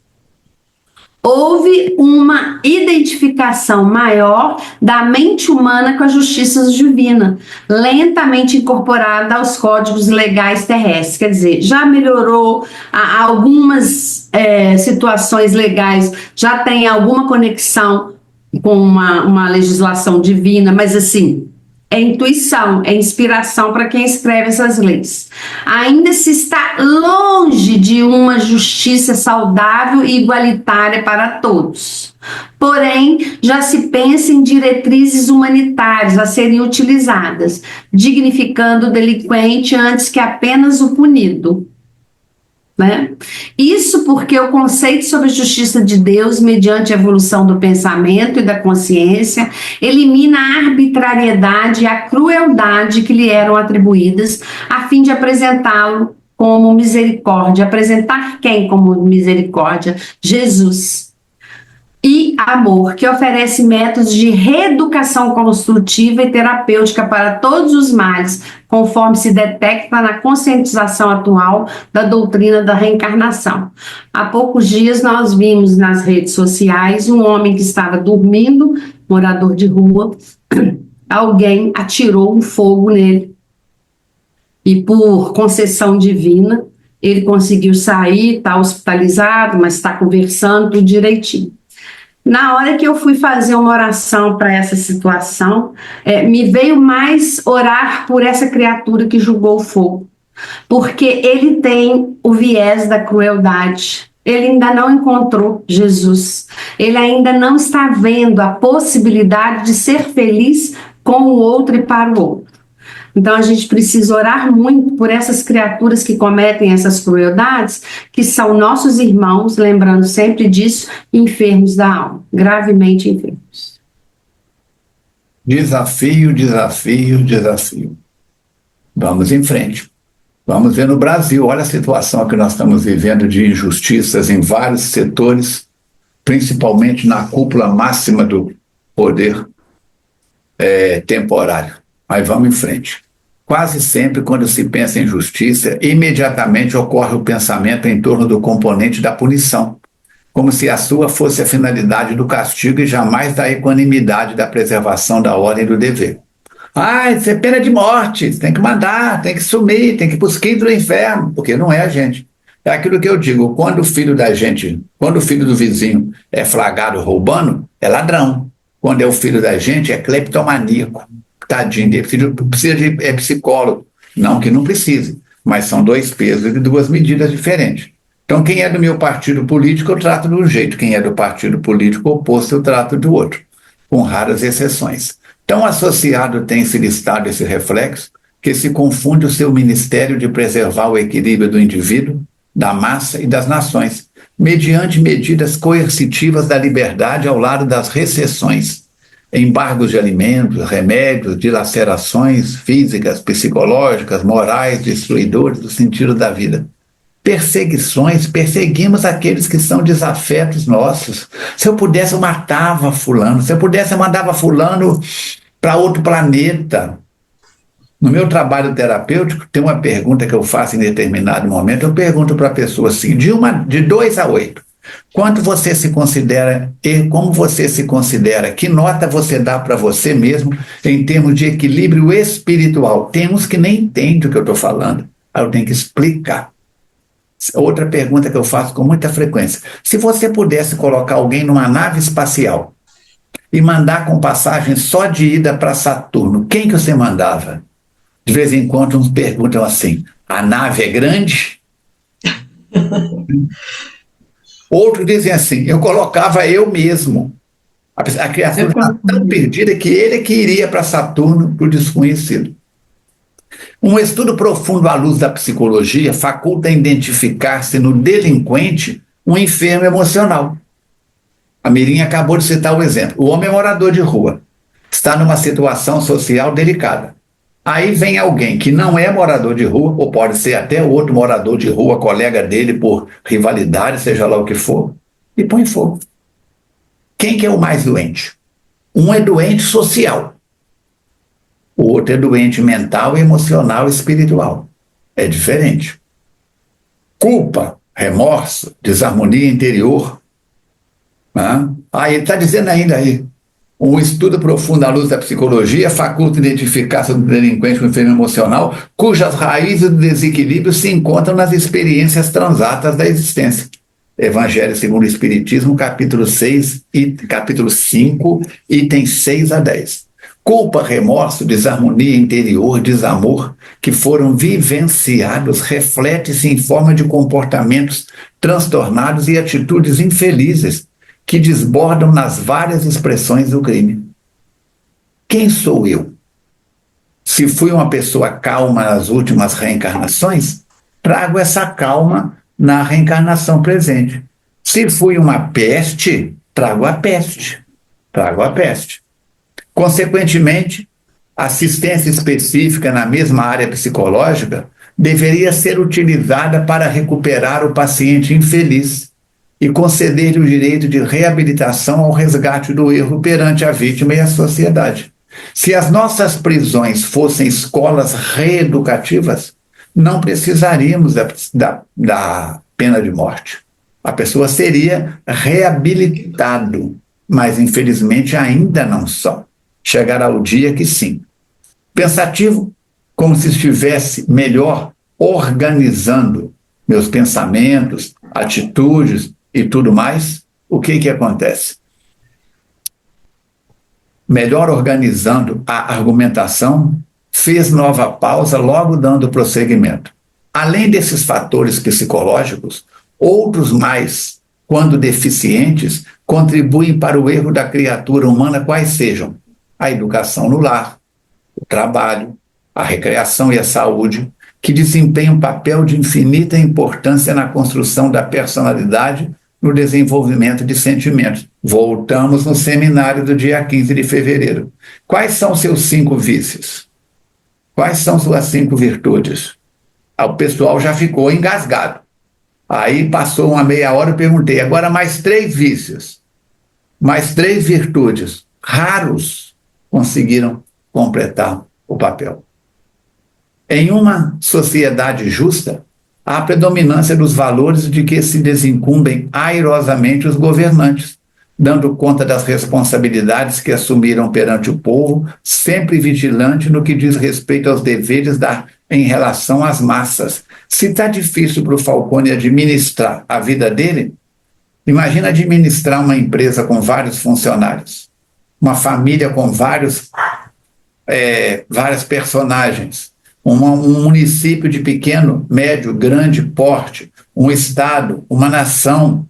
houve uma identificação maior da mente humana com a justiça divina, lentamente incorporada aos códigos legais terrestres. Quer dizer, já melhorou, algumas situações legais já tem alguma conexão com uma legislação divina, mas assim, é intuição, é inspiração para quem escreve essas leis. Ainda se está longe de uma justiça saudável e igualitária para todos. Porém, já se pensa em diretrizes humanitárias a serem utilizadas, dignificando o delinquente antes que apenas o punido. Né? Isso porque o conceito sobre a justiça de Deus, mediante a evolução do pensamento e da consciência, elimina a arbitrariedade e a crueldade que lhe eram atribuídas, a fim de apresentá-lo como misericórdia. Apresentar quem como misericórdia? Jesus. E amor, que oferece métodos de reeducação construtiva e terapêutica para todos os males, conforme se detecta na conscientização atual da doutrina da reencarnação. Há poucos dias nós vimos nas redes sociais um homem que estava dormindo, morador de rua, alguém atirou um fogo nele e por concessão divina ele conseguiu sair, está hospitalizado, mas está conversando tudo direitinho. Na hora que eu fui fazer uma oração para essa situação, me veio mais orar por essa criatura que julgou o fogo, porque ele tem o viés da crueldade, ele ainda não encontrou Jesus, ele ainda não está vendo a possibilidade de ser feliz com o outro e para o outro. Então a gente precisa orar muito por essas criaturas que cometem essas crueldades, que são nossos irmãos, lembrando sempre disso, enfermos da alma, gravemente enfermos. Desafio, desafio, desafio. Vamos em frente. Vamos ver no Brasil, olha a situação que nós estamos vivendo de injustiças em vários setores, principalmente na cúpula máxima do poder temporário. Mas vamos em frente. Quase sempre, quando se pensa em justiça, imediatamente ocorre o pensamento em torno do componente da punição, como se a sua fosse a finalidade do castigo e jamais da equanimidade da preservação da ordem e do dever. Isso é pena de morte, tem que mandar, tem que sumir, tem que ir para os quintos do inferno, porque não é a gente. É aquilo que eu digo, quando o filho do vizinho é flagrado roubando, é ladrão. Quando é o filho da gente, é cleptomaníaco. Tadinho, ele precisa de psicólogo. Não que não precise, mas são dois pesos e duas medidas diferentes. Então, quem é do meu partido político, eu trato de um jeito. Quem é do partido político oposto, eu trato do outro, com raras exceções. Tão associado tem se listado esse reflexo, que se confunde o seu ministério de preservar o equilíbrio do indivíduo, da massa e das nações, mediante medidas coercitivas da liberdade ao lado das restrições, embargos de alimentos, remédios, dilacerações físicas, psicológicas, morais, destruidores do sentido da vida. Perseguimos aqueles que são desafetos nossos. Se eu pudesse, eu matava fulano. Se eu pudesse, eu mandava fulano para outro planeta. No meu trabalho terapêutico, tem uma pergunta que eu faço em determinado momento. Eu pergunto para a pessoa assim, de 2 a 8. Quanto você se considera e como você se considera? Que nota você dá para você mesmo em termos de equilíbrio espiritual? Tem uns que nem entendem o que eu estou falando. Aí eu tenho que explicar. Outra pergunta que eu faço com muita frequência. Se você pudesse colocar alguém numa nave espacial e mandar com passagem só de ida para Saturno, quem que você mandava? De vez em quando uns perguntam assim, a nave é grande? Outros dizem assim, eu colocava eu mesmo. A criatura está tão perdida que ele é que iria para Saturno, para o desconhecido. Um estudo profundo à luz da psicologia faculta identificar-se no delinquente um enfermo emocional. A Mirinha acabou de citar o exemplo. O homem é morador de rua, está numa situação social delicada. Aí vem alguém que não é morador de rua, ou pode ser até outro morador de rua, colega dele por rivalidade, seja lá o que for, e põe fogo. Quem que é o mais doente? Um é doente social. O outro é doente mental, emocional e espiritual. É diferente. Culpa, remorso, desarmonia interior, Ele está dizendo ainda aí, um estudo profundo à luz da psicologia faculta identificar o delinquente com enfermo emocional, cujas raízes do desequilíbrio se encontram nas experiências transatas da existência. Evangelho segundo o Espiritismo, capítulo 6 e capítulo 5, itens 6 a 10. Culpa, remorso, desarmonia interior, desamor, que foram vivenciados, reflete-se em forma de comportamentos transtornados e atitudes infelizes, que desbordam nas várias expressões do crime. Quem sou eu? Se fui uma pessoa calma nas últimas reencarnações, trago essa calma na reencarnação presente. Se fui uma peste, trago a peste. Trago a peste. Consequentemente, assistência específica na mesma área psicológica deveria ser utilizada para recuperar o paciente infeliz e conceder-lhe o direito de reabilitação ao resgate do erro perante a vítima e a sociedade. Se as nossas prisões fossem escolas reeducativas, não precisaríamos da pena de morte. A pessoa seria reabilitado, mas infelizmente ainda não são. Chegará o dia que sim. Pensativo, como se estivesse melhor organizando meus pensamentos, atitudes e tudo mais, o que acontece? Melhor organizando a argumentação, fez nova pausa, logo dando prosseguimento. Além desses fatores psicológicos, outros mais, quando deficientes, contribuem para o erro da criatura humana, quais sejam a educação no lar, o trabalho, a recreação e a saúde, que desempenham um papel de infinita importância na construção da personalidade, no desenvolvimento de sentimentos. Voltamos no seminário do dia 15 de fevereiro. Quais são seus 5 vícios? Quais são suas 5 virtudes? O pessoal já ficou engasgado. Aí passou uma meia hora, eu perguntei, agora mais 3 vícios, mais 3 virtudes. Raros conseguiram completar o papel. Em uma sociedade justa, há a predominância dos valores de que se desincumbem airosamente os governantes, dando conta das responsabilidades que assumiram perante o povo, sempre vigilante no que diz respeito aos deveres em relação às massas. Se está difícil para o Falcone administrar a vida dele, imagina administrar uma empresa com vários funcionários, uma família com várias personagens, um município de pequeno, médio, grande porte, um estado, uma nação.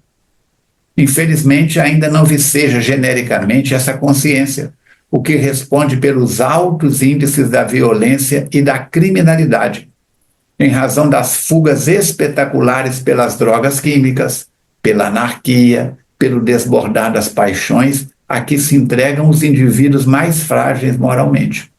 Infelizmente, ainda não viceja genericamente essa consciência, o que responde pelos altos índices da violência e da criminalidade, em razão das fugas espetaculares pelas drogas químicas, pela anarquia, pelo desbordar das paixões a que se entregam os indivíduos mais frágeis moralmente.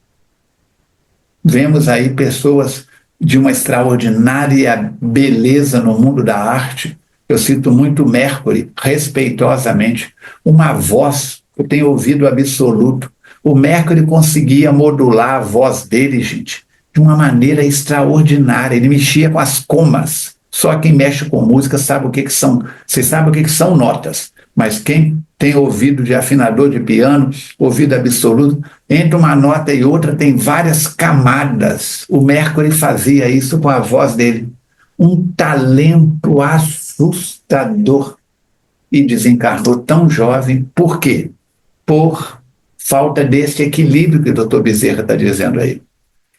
Vemos aí pessoas de uma extraordinária beleza no mundo da arte. Eu cito muito Mercury, respeitosamente, uma voz, eu tenho ouvido absoluto. O Mercury conseguia modular a voz dele, gente, de uma maneira extraordinária. Ele mexia com as comas. Só quem mexe com música sabe o que são. Você sabe o que são notas, mas quem tem ouvido de afinador de piano, ouvido absoluto, entre uma nota e outra tem várias camadas. O Mercury fazia isso com a voz dele. Um talento assustador. E desencarnou tão jovem. Por quê? Por falta desse equilíbrio que o Dr. Bezerra está dizendo aí.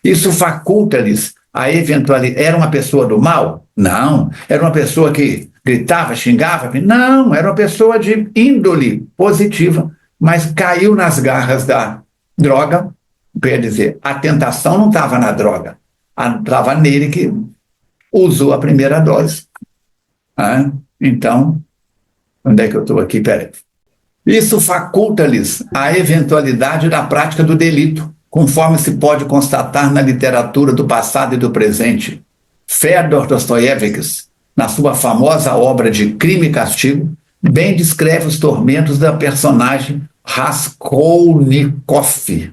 Isso faculta-lhes a eventualidade. Era uma pessoa do mal? Não. Era uma pessoa que gritava, xingava? Não. Era uma pessoa de índole positiva, mas caiu nas garras da droga. Quer dizer, a tentação não estava na droga, estava nele que usou a primeira dose. Então, onde é que eu estou aqui? Peraí. Isso faculta-lhes a eventualidade da prática do delito, conforme se pode constatar na literatura do passado e do presente. Fyodor Dostoiévski, na sua famosa obra de Crime e Castigo, bem descreve os tormentos da personagem Raskolnikov,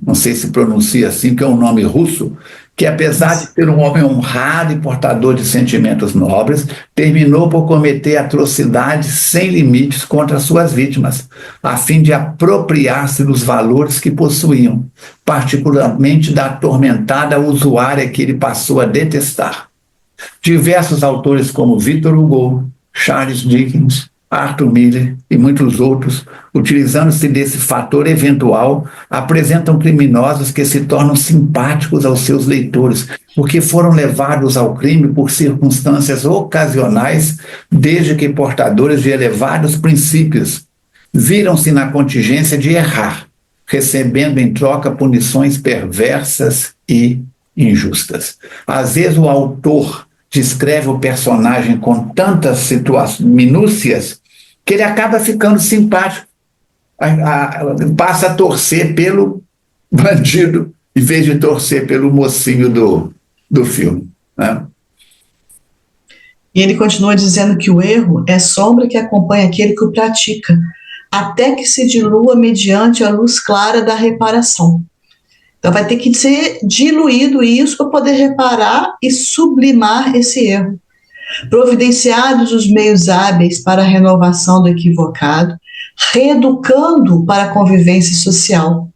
não sei se pronuncia assim, que é um nome russo, que, apesar de ser um homem honrado e portador de sentimentos nobres, terminou por cometer atrocidades sem limites contra suas vítimas, a fim de apropriar-se dos valores que possuíam, particularmente da atormentada usuária que ele passou a detestar. Diversos autores como Victor Hugo, Charles Dickens, Arthur Miller e muitos outros, utilizando-se desse fator eventual, apresentam criminosos que se tornam simpáticos aos seus leitores, porque foram levados ao crime por circunstâncias ocasionais, desde que portadores de elevados princípios viram-se na contingência de errar, recebendo em troca punições perversas e injustas. Às vezes o autor descreve o personagem com tantas minúcias que ele acaba ficando simpático, passa a torcer pelo bandido em vez de torcer pelo mocinho do filme, né? E ele continua dizendo que o erro é sombra que acompanha aquele que o pratica, até que se dilua mediante a luz clara da reparação. Então vai ter que ser diluído isso para poder reparar e sublimar esse erro. Providenciados os meios hábeis para a renovação do equivocado, reeducando para a convivência social,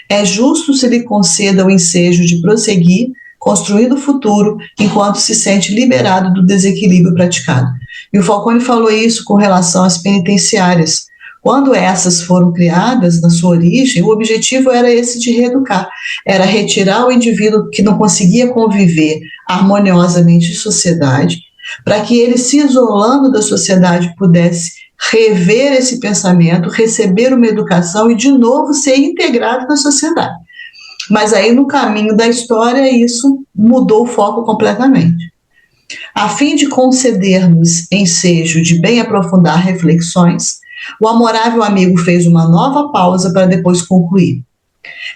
é justo se lhe conceda o ensejo de prosseguir, construindo o futuro, enquanto se sente liberado do desequilíbrio praticado. E o Falcone falou isso com relação às penitenciárias. Quando essas foram criadas, na sua origem, o objetivo era esse de reeducar, era retirar o indivíduo que não conseguia conviver harmoniosamente em sociedade, para que ele, se isolando da sociedade, pudesse rever esse pensamento, receber uma educação e, de novo, ser integrado na sociedade. Mas aí, no caminho da história, isso mudou o foco completamente. A fim de conceder-nos ensejo de bem aprofundar reflexões, o amorável amigo fez uma nova pausa para depois concluir.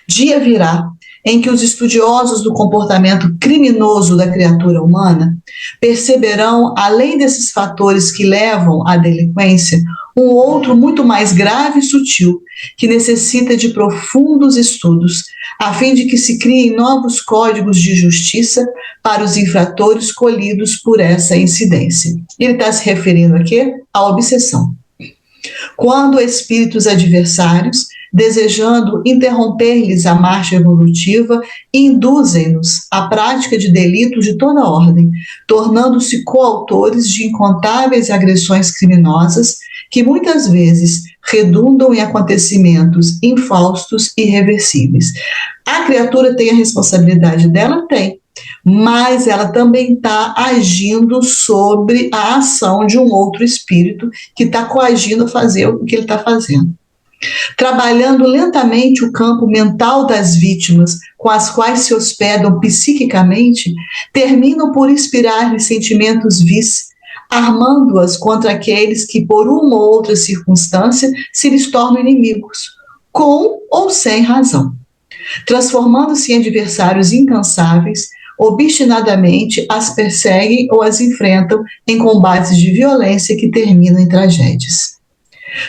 Dia virá em que os estudiosos do comportamento criminoso da criatura humana perceberão, além desses fatores que levam à delinquência, um outro muito mais grave e sutil, que necessita de profundos estudos, a fim de que se criem novos códigos de justiça para os infratores colhidos por essa incidência. Ele está se referindo aqui à obsessão. Quando espíritos adversários, desejando interromper-lhes a marcha evolutiva, induzem-nos à prática de delitos de toda ordem, tornando-se coautores de incontáveis agressões criminosas que muitas vezes redundam em acontecimentos infaustos e irreversíveis. A criatura tem a responsabilidade dela? Tem. Mas ela também está agindo sobre a ação de um outro espírito que está coagindo a fazer o que ele está fazendo. Trabalhando lentamente o campo mental das vítimas com as quais se hospedam psiquicamente, terminam por inspirar-lhes sentimentos vis, armando-as contra aqueles que, por uma ou outra circunstância, se lhes tornam inimigos, com ou sem razão. Transformando-se em adversários incansáveis, obstinadamente as perseguem ou as enfrentam em combates de violência que terminam em tragédias.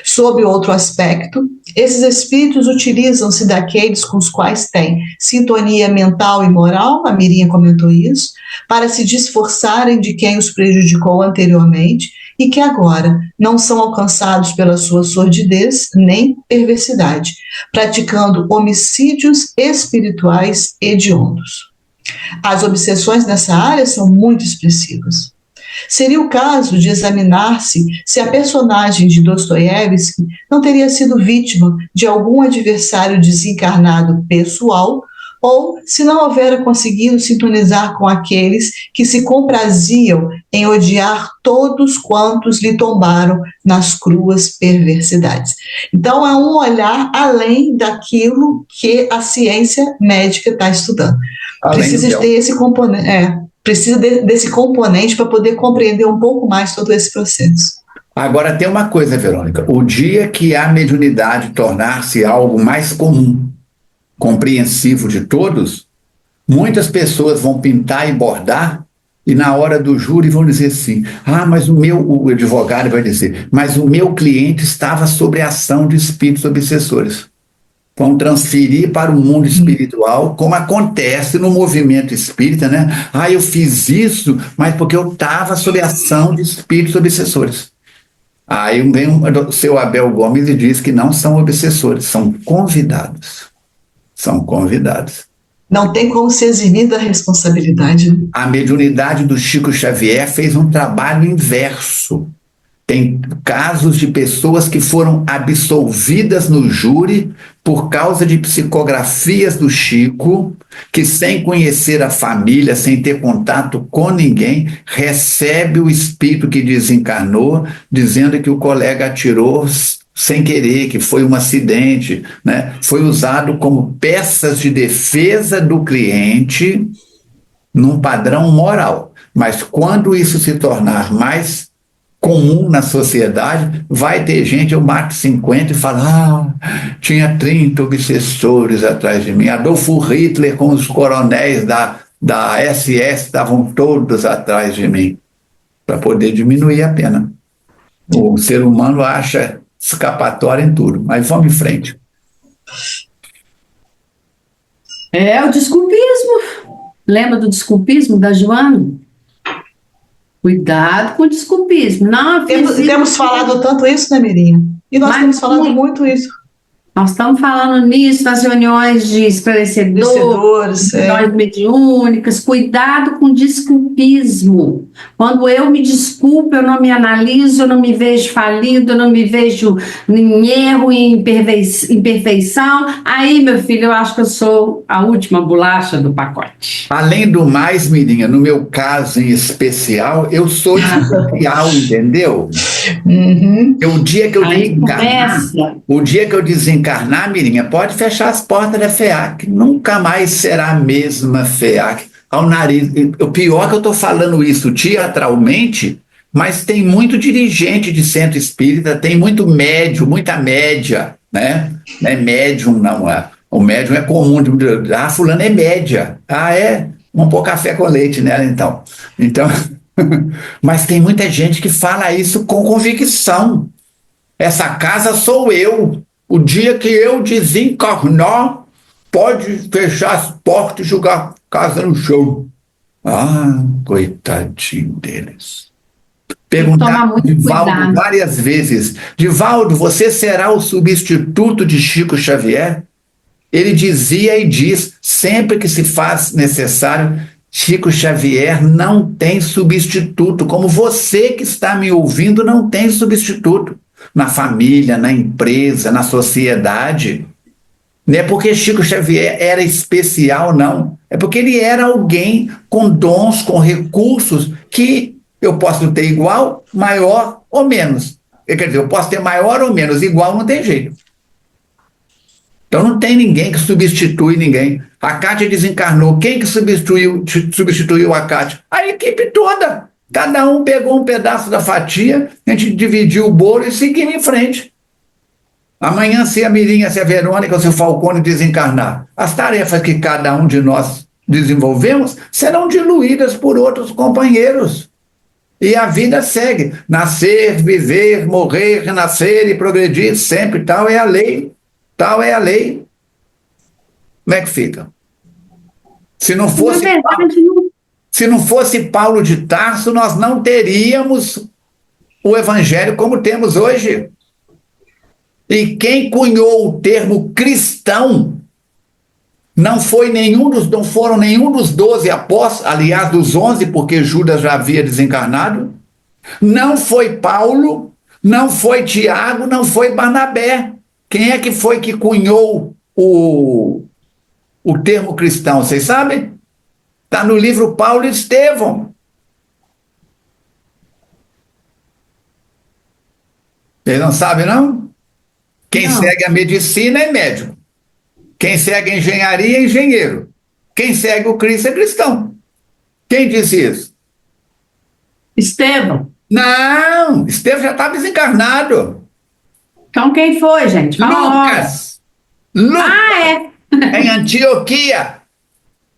Sob outro aspecto, esses espíritos utilizam-se daqueles com os quais têm sintonia mental e moral, a Mirinha comentou isso, para se desforçarem de quem os prejudicou anteriormente e que agora não são alcançados pela sua sordidez nem perversidade, praticando homicídios espirituais hediondos. As obsessões nessa área são muito expressivas. Seria o caso de examinar-se se a personagem de Dostoiévski não teria sido vítima de algum adversário desencarnado pessoal ou se não houvera conseguido sintonizar com aqueles que se compraziam em odiar todos quantos lhe tombaram nas cruas perversidades. Então, é um olhar além daquilo que a ciência médica está estudando. Precisa ter esse componente, precisa desse componente para poder compreender um pouco mais todo esse processo. Agora, tem uma coisa, Verônica, o dia que a mediunidade tornar-se algo mais comum, compreensivo de todos, muitas pessoas vão pintar e bordar e na hora do júri vão dizer assim, mas o advogado vai dizer, mas o meu cliente estava sob a ação de espíritos obsessores. vão transferir para o mundo espiritual, como acontece no movimento espírita, né? Ah, eu fiz isso, mas porque eu estava sob a ação de espíritos obsessores. Aí vem o seu Abel Gomes e diz que não são obsessores, são convidados. São convidados. Não tem como se eximir da responsabilidade, né? A mediunidade do Chico Xavier fez um trabalho inverso. Tem casos de pessoas que foram absolvidas no júri por causa de psicografias do Chico, que sem conhecer a família, sem ter contato com ninguém, recebe o espírito que desencarnou, dizendo que o colega atirou sem querer, que foi um acidente, né? Foi usado como peças de defesa do cliente num padrão moral. Mas quando isso se tornar mais comum na sociedade, vai ter gente, eu mato 50 e falo, tinha 30 obsessores atrás de mim. Adolfo Hitler com os coronéis da SS estavam todos atrás de mim, para poder diminuir a pena. O ser humano acha escapatória em tudo, mas vamos em frente. É o desculpismo. Lembra do desculpismo da Joana? Cuidado com o desculpismo. Não, temos falado tanto isso, né, Mirinha? E nós temos falado muito isso. Nós estamos falando nisso nas reuniões de esclarecedores, reuniões mediúnicas. Cuidado com o desculpismo. Quando eu me desculpo, eu não me analiso, eu não me vejo falido, eu não me vejo em erro, em imperfeição. Aí, meu filho, eu acho que eu sou a última bolacha do pacote. Além do mais, Mirinha, no meu caso em especial, eu sou especial, entendeu? Uhum. O dia que eu desencarnar, Mirinha, pode fechar as portas da FEAC. Nunca mais será a mesma FEAC. Ao nariz. O pior é que eu estou falando isso teatralmente, mas tem muito dirigente de centro espírita, tem muito médium, muita média, né? Não é médium, não é. O médium é comum. Fulano é média. É? Vamos pôr café com leite nela, então. Mas tem muita gente que fala isso com convicção. Essa casa sou eu. O dia que eu desencarnar, pode fechar as portas e jogar a casa no chão. Coitadinho deles. Perguntaram para Divaldo várias vezes: Divaldo, você será o substituto de Chico Xavier? Ele dizia e diz, sempre que se faz necessário, Chico Xavier não tem substituto, como você que está me ouvindo não tem substituto na família, na empresa, na sociedade. Não é porque Chico Xavier era especial, não. É porque ele era alguém com dons, com recursos que eu posso ter igual, maior ou menos. Quer dizer, eu posso ter maior ou menos, igual não tem jeito. Então não tem ninguém que substitui ninguém. A Cátia desencarnou. Quem que substituiu a Cátia? A equipe toda. Cada um pegou um pedaço da fatia, a gente dividiu o bolo e seguiu em frente. Amanhã, se a Mirinha, se a Verônica, se o Falcone desencarnar, as tarefas que cada um de nós desenvolvemos serão diluídas por outros companheiros. E a vida segue. Nascer, viver, morrer, renascer e progredir sempre. Tal é a lei. Tal é a lei. Como é que fica? Se não fosse Paulo de Tarso, nós não teríamos o evangelho como temos hoje. E quem cunhou o termo cristão não foram nenhum dos 12 apóstolos, aliás, dos 11, porque Judas já havia desencarnado. Não foi Paulo, não foi Tiago, não foi Barnabé. Quem é que foi que cunhou o termo cristão? Vocês sabem? Está no livro Paulo e Estevão. Vocês não sabem, não? Quem segue a medicina é médico. Quem segue a engenharia é engenheiro. Quem segue o Cristo é cristão. Quem disse isso? Estevão. Não, Estevão já estava desencarnado. Então quem foi, gente? Lucas. Em Antioquia.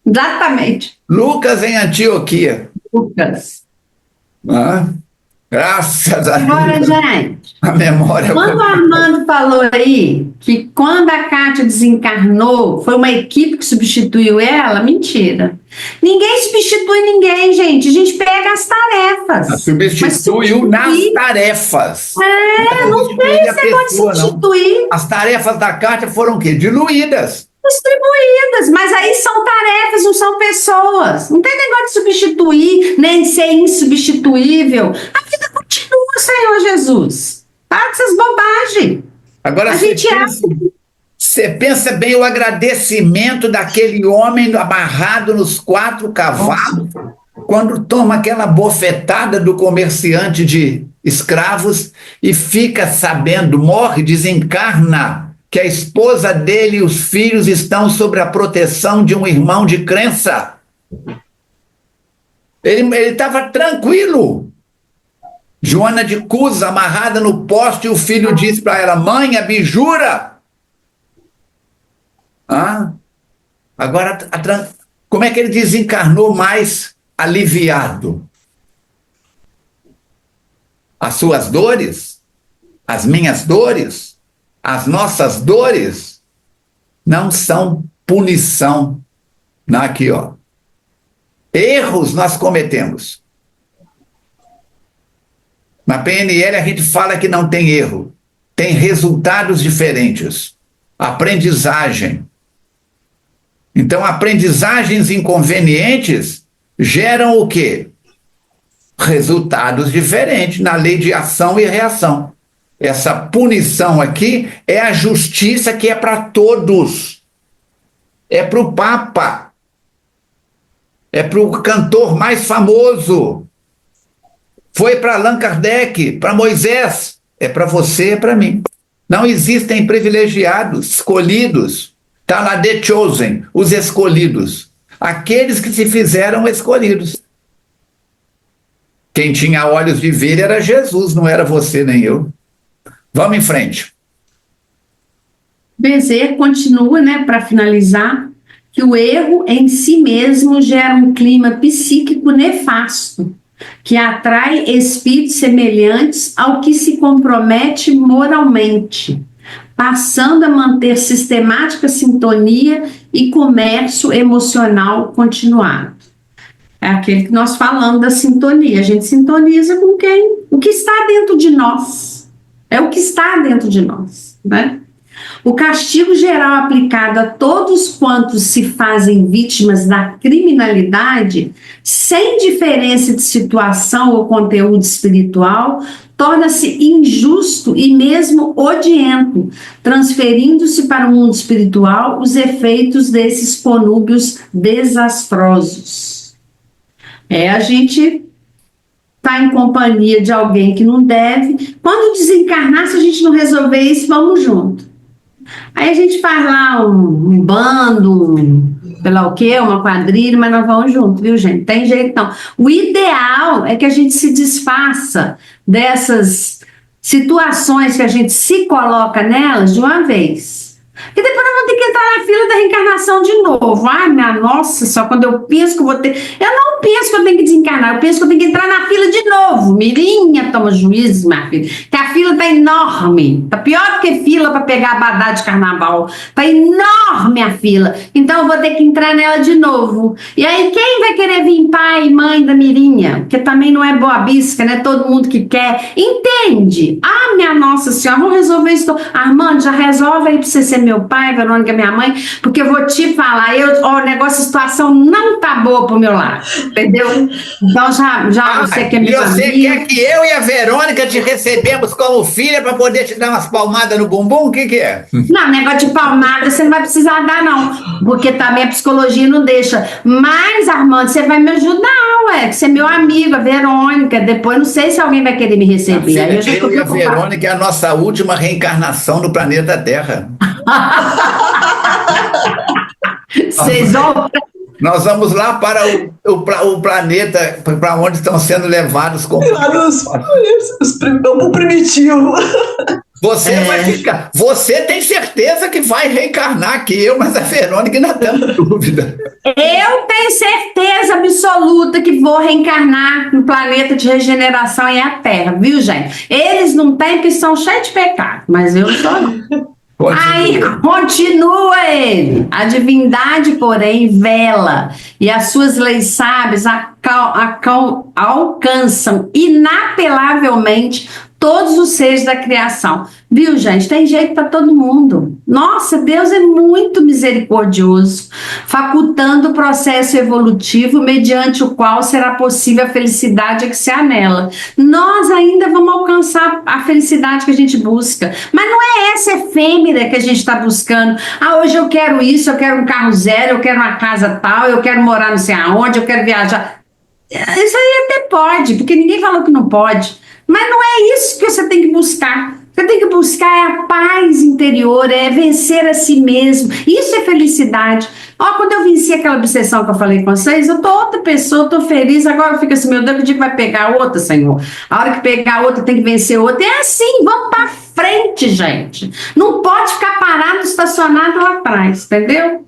Exatamente. Lucas em Antioquia. Lucas. Graças a Agora, Deus. gente, A memória. quando o Armando falou aí que quando a Kátia desencarnou, foi uma equipe que substituiu ela, mentira. Ninguém substitui ninguém, gente. A gente pega as tarefas. Substituiu nas tarefas. Não tem esse negócio de substituir. As tarefas da Kátia foram o quê? Diluídas. Distribuídas, mas aí são tarefas, não são pessoas. Não tem negócio de substituir, nem de ser insubstituível. A vida continua, Senhor Jesus. Para com essas bobagens. Agora, você pensa bem o agradecimento daquele homem amarrado nos 4 cavalos, quando toma aquela bofetada do comerciante de escravos e fica sabendo, morre, desencarna, que a esposa dele e os filhos estão sob a proteção de um irmão de crença. Ele estava tranquilo. Joana de Cusa, amarrada no poste, e o filho disse para ela: mãe, abjura. Agora, como é que ele desencarnou mais aliviado? As suas dores, as minhas dores, as nossas dores não são punição. Aqui, ó. Erros nós cometemos. Na PNL a gente fala que não tem erro. Tem resultados diferentes. Aprendizagem. Então, aprendizagens inconvenientes geram o quê? Resultados diferentes na lei de ação e reação. Essa punição aqui é a justiça que é para todos. É para o Papa. É para o cantor mais famoso. Foi para Allan Kardec, para Moisés. É para você, é para mim. Não existem privilegiados, escolhidos. Está lá The Chosen, os escolhidos. Aqueles que se fizeram escolhidos. Quem tinha olhos de ver era Jesus, não era você nem eu. Vamos em frente. Bezerra continua, para finalizar, que o erro em si mesmo gera um clima psíquico nefasto, que atrai espíritos semelhantes ao que se compromete moralmente, passando a manter sistemática sintonia e comércio emocional continuado. É aquele que nós falamos da sintonia. A gente sintoniza com quem? O que está dentro de nós. É o que está dentro de nós, O castigo geral aplicado a todos quantos se fazem vítimas da criminalidade, sem diferença de situação ou conteúdo espiritual, torna-se injusto e mesmo odiento, transferindo-se para o mundo espiritual os efeitos desses conúbios desastrosos. A gente está em companhia de alguém que não deve. Quando desencarnar, se a gente não resolver isso, vamos junto. Aí a gente faz lá um bando, sei lá o quê, uma quadrilha, mas nós vamos junto, viu, gente? Tem jeito não. O ideal é que a gente se desfaça dessas situações que a gente se coloca nelas de uma vez. E depois nós vamos ter que entrar na fila da reencarnação de novo. Ai, minha nossa, só quando eu penso que eu vou ter... Eu não penso que eu tenho que desencarnar, eu penso que eu tenho que entrar na fila de novo. Mirinha, toma juízo, minha filha. Que a fila tá enorme. Tá pior do que fila para pegar a abadá de carnaval. Tá enorme a fila. Então eu vou ter que entrar nela de novo. E aí quem vai querer vir pai e mãe da Mirinha? Porque também não é boa bisca, né? Todo mundo que quer. Entende? Ah, minha nossa senhora, vamos resolver isso. Armando, já resolve aí pra você ser meu pai, Verônica, minha mãe, porque eu vou te falar, o negócio, a situação não tá boa pro meu lado, entendeu? Então já você que é minha família. E você quer que eu e a Verônica te recebemos como filha para poder te dar umas palmadas no bumbum? O que é? Não, negócio de palmada você não vai precisar dar, não, porque também a psicologia não deixa. Mas, Armando, você vai me ajudar, que você é meu amigo, a Verônica. Depois não sei se alguém vai querer me receber. Aí eu e a Verônica é a nossa última reencarnação no planeta Terra. Nós vamos lá para o planeta para onde estão sendo levados como o primitivo. Você vai ficar. Você tem certeza que vai reencarnar mas a Verônica ainda está em dúvida. Eu tenho certeza absoluta que vou reencarnar no planeta de regeneração e a Terra, viu, gente? Eles não têm, que são cheios de pecado, mas eu sou não. Aí continua ele. A divindade, porém, vela, e as suas leis sábias alcançam inapelavelmente todos os seres da criação. Viu, gente? Tem jeito para todo mundo. Nossa, Deus é muito misericordioso, facultando o processo evolutivo mediante o qual será possível a felicidade que se anela. Nós ainda vamos alcançar a felicidade que a gente busca, mas não é essa efêmera que a gente está buscando. Ah, hoje eu quero isso, eu quero um carro zero, eu quero uma casa tal, eu quero morar não sei aonde, eu quero viajar. Isso aí até pode, porque ninguém falou que não pode. Mas não é isso que você tem que buscar. Você tem que buscar a paz interior, é vencer a si mesmo. Isso é felicidade. Ó, quando eu venci aquela obsessão que eu falei com vocês, eu tô outra pessoa, eu tô feliz. Agora eu fico assim, meu Deus, que dia que vai pegar outra, Senhor? A hora que pegar outra, tem que vencer outra. É assim, vamos pra frente, gente. Não pode ficar parado, estacionado lá atrás, entendeu?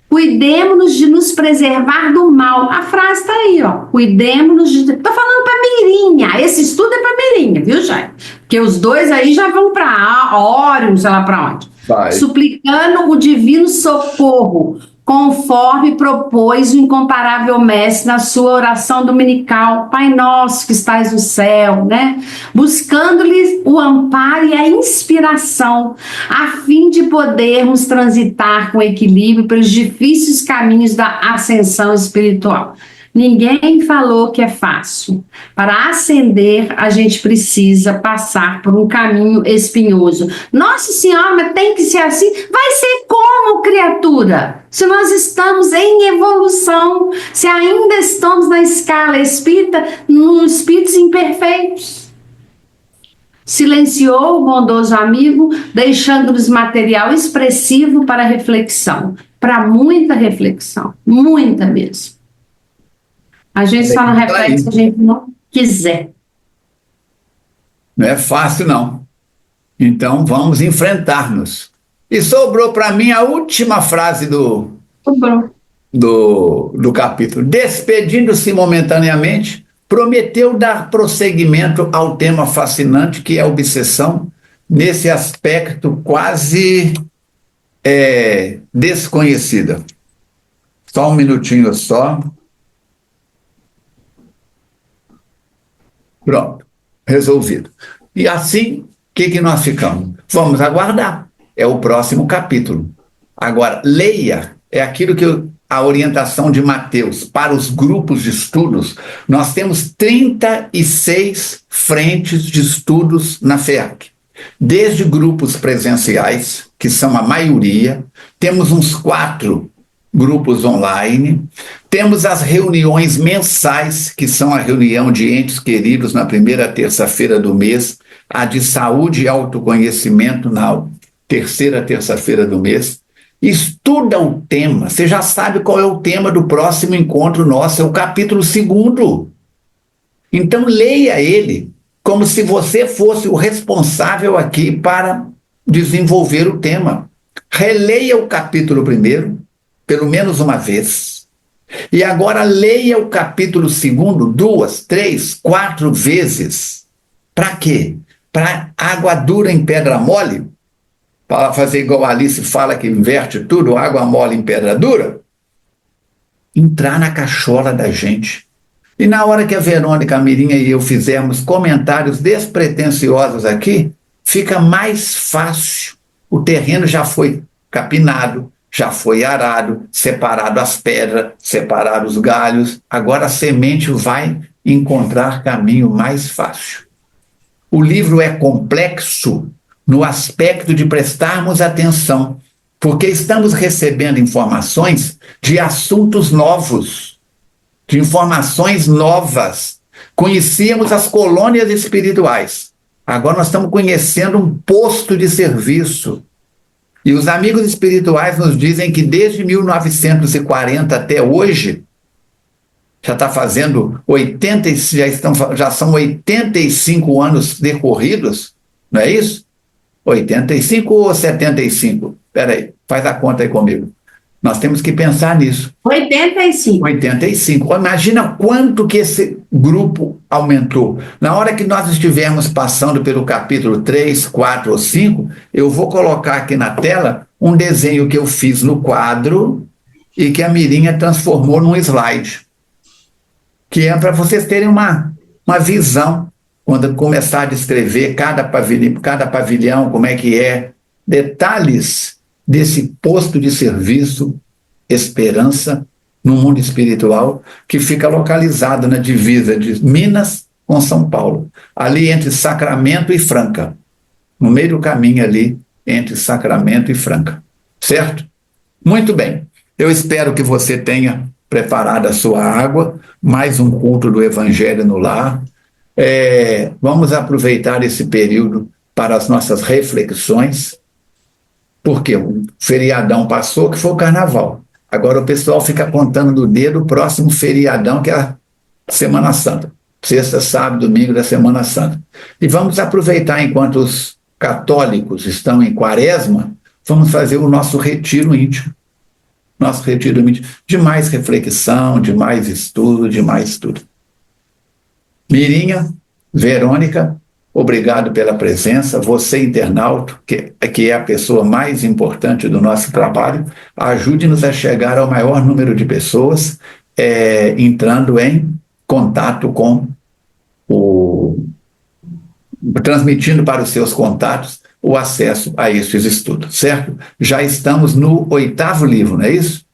Cuidemos-nos de nos preservar do mal. A frase está aí, ó. Cuidemos-nos de... Tô falando para Mirinha. Esse estudo é para Mirinha, viu, gente? Porque os dois aí já vão para Órion, sei lá para onde. Vai. Suplicando o divino socorro, conforme propôs o incomparável mestre na sua oração dominical, Pai nosso que estais no céu, né? Buscando-lhe o amparo e a inspiração, a fim de podermos transitar com equilíbrio pelos difíceis caminhos da ascensão espiritual. Ninguém falou que é fácil. Para ascender, a gente precisa passar por um caminho espinhoso. Nossa Senhora, mas tem que ser assim? Vai ser como, criatura? Se nós estamos em evolução, se ainda estamos na escala espírita, nos espíritos imperfeitos. Silenciou o bondoso amigo, deixando-nos material expressivo para reflexão. Para muita reflexão, muita mesmo. A gente só não reflete se a gente não quiser. Não é fácil, não. Então, vamos enfrentar-nos. E sobrou para mim a última frase do capítulo. Despedindo-se momentaneamente, prometeu dar prosseguimento ao tema fascinante que é a obsessão, nesse aspecto quase desconhecida. Só um minutinho só. Pronto, resolvido. E assim, o que nós ficamos? Vamos aguardar. É o próximo capítulo. Agora, leia, é aquilo que a orientação de Mateus para os grupos de estudos. Nós temos 36 frentes de estudos na FEAC. Desde grupos presenciais, que são a maioria, temos uns 4 grupos online, temos as reuniões mensais, que são a reunião de entes queridos na primeira terça-feira do mês, a de saúde e autoconhecimento na terceira terça-feira do mês. Estuda o tema, você já sabe qual é o tema do próximo encontro nosso, é o capítulo 2º. Então leia ele como se você fosse o responsável aqui para desenvolver o tema. Releia o capítulo 1º, pelo menos uma vez. E agora leia o capítulo 2º 2, 3, 4 vezes. Para quê? Para água dura em pedra mole? Para fazer igual a Alice fala que inverte tudo, água mole em pedra dura? Entrar na cachola da gente. E na hora que a Verônica, a Mirinha e eu fizermos comentários despretensiosos aqui, fica mais fácil. O terreno já foi capinado, já foi arado, separado as pedras, separado os galhos. Agora a semente vai encontrar caminho mais fácil. O livro é complexo no aspecto de prestarmos atenção, porque estamos recebendo informações de assuntos novos, de informações novas. Conhecíamos as colônias espirituais. Agora nós estamos conhecendo um posto de serviço. E os amigos espirituais nos dizem que desde 1940 até hoje, já está fazendo 80, já são 85 anos decorridos, não é isso? 85 ou 75? Espera aí, faz a conta aí comigo. Nós temos que pensar nisso. 85. 85. Imagina quanto que esse grupo aumentou. Na hora que nós estivermos passando pelo capítulo 3, 4 ou 5, eu vou colocar aqui na tela um desenho que eu fiz no quadro e que a Mirinha transformou num slide. Que é para vocês terem uma visão, quando começar a descrever cada pavilhão, como é que é, detalhes desse posto de serviço, esperança, no mundo espiritual, que fica localizado na divisa de Minas com São Paulo, ali entre Sacramento e Franca, no meio do caminho ali, entre Sacramento e Franca, certo? Muito bem, eu espero que você tenha preparado a sua água, mais um culto do Evangelho no lar. Vamos aproveitar esse período para as nossas reflexões, porque o feriadão passou, que foi o carnaval. Agora o pessoal fica contando no dedo o próximo feriadão, que é a Semana Santa. Sexta, sábado, domingo da Semana Santa. E vamos aproveitar, enquanto os católicos estão em quaresma, vamos fazer o nosso retiro íntimo. Nosso retiro íntimo de mais reflexão, de mais estudo, de mais tudo. Mirinha, Verônica, obrigado pela presença. Você, internauta, que é a pessoa mais importante do nosso trabalho, ajude-nos a chegar ao maior número de pessoas, entrando em contato com transmitindo para os seus contatos o acesso a estes estudos, certo? Já estamos no 8º livro, não é isso?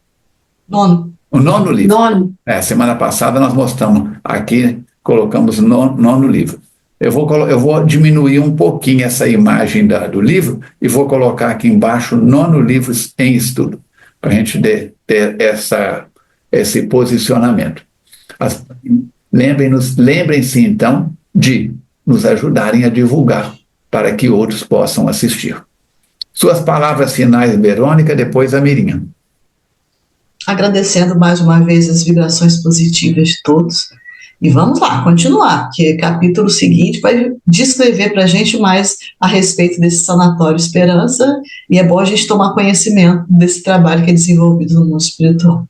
9º. O 9º livro. 9º. Semana passada nós mostramos aqui, colocamos 9º livro. Eu vou diminuir um pouquinho essa imagem do livro e vou colocar aqui embaixo 9º livro em estudo, para a gente ter esse posicionamento. Lembrem-se então de nos ajudarem a divulgar, para que outros possam assistir. Suas palavras finais, Verônica, depois a Mirinha. Agradecendo mais uma vez as vibrações positivas de todos. E vamos lá, continuar, porque capítulo seguinte vai descrever para a gente mais a respeito desse Sanatório Esperança, e é bom a gente tomar conhecimento desse trabalho que é desenvolvido no mundo espiritual.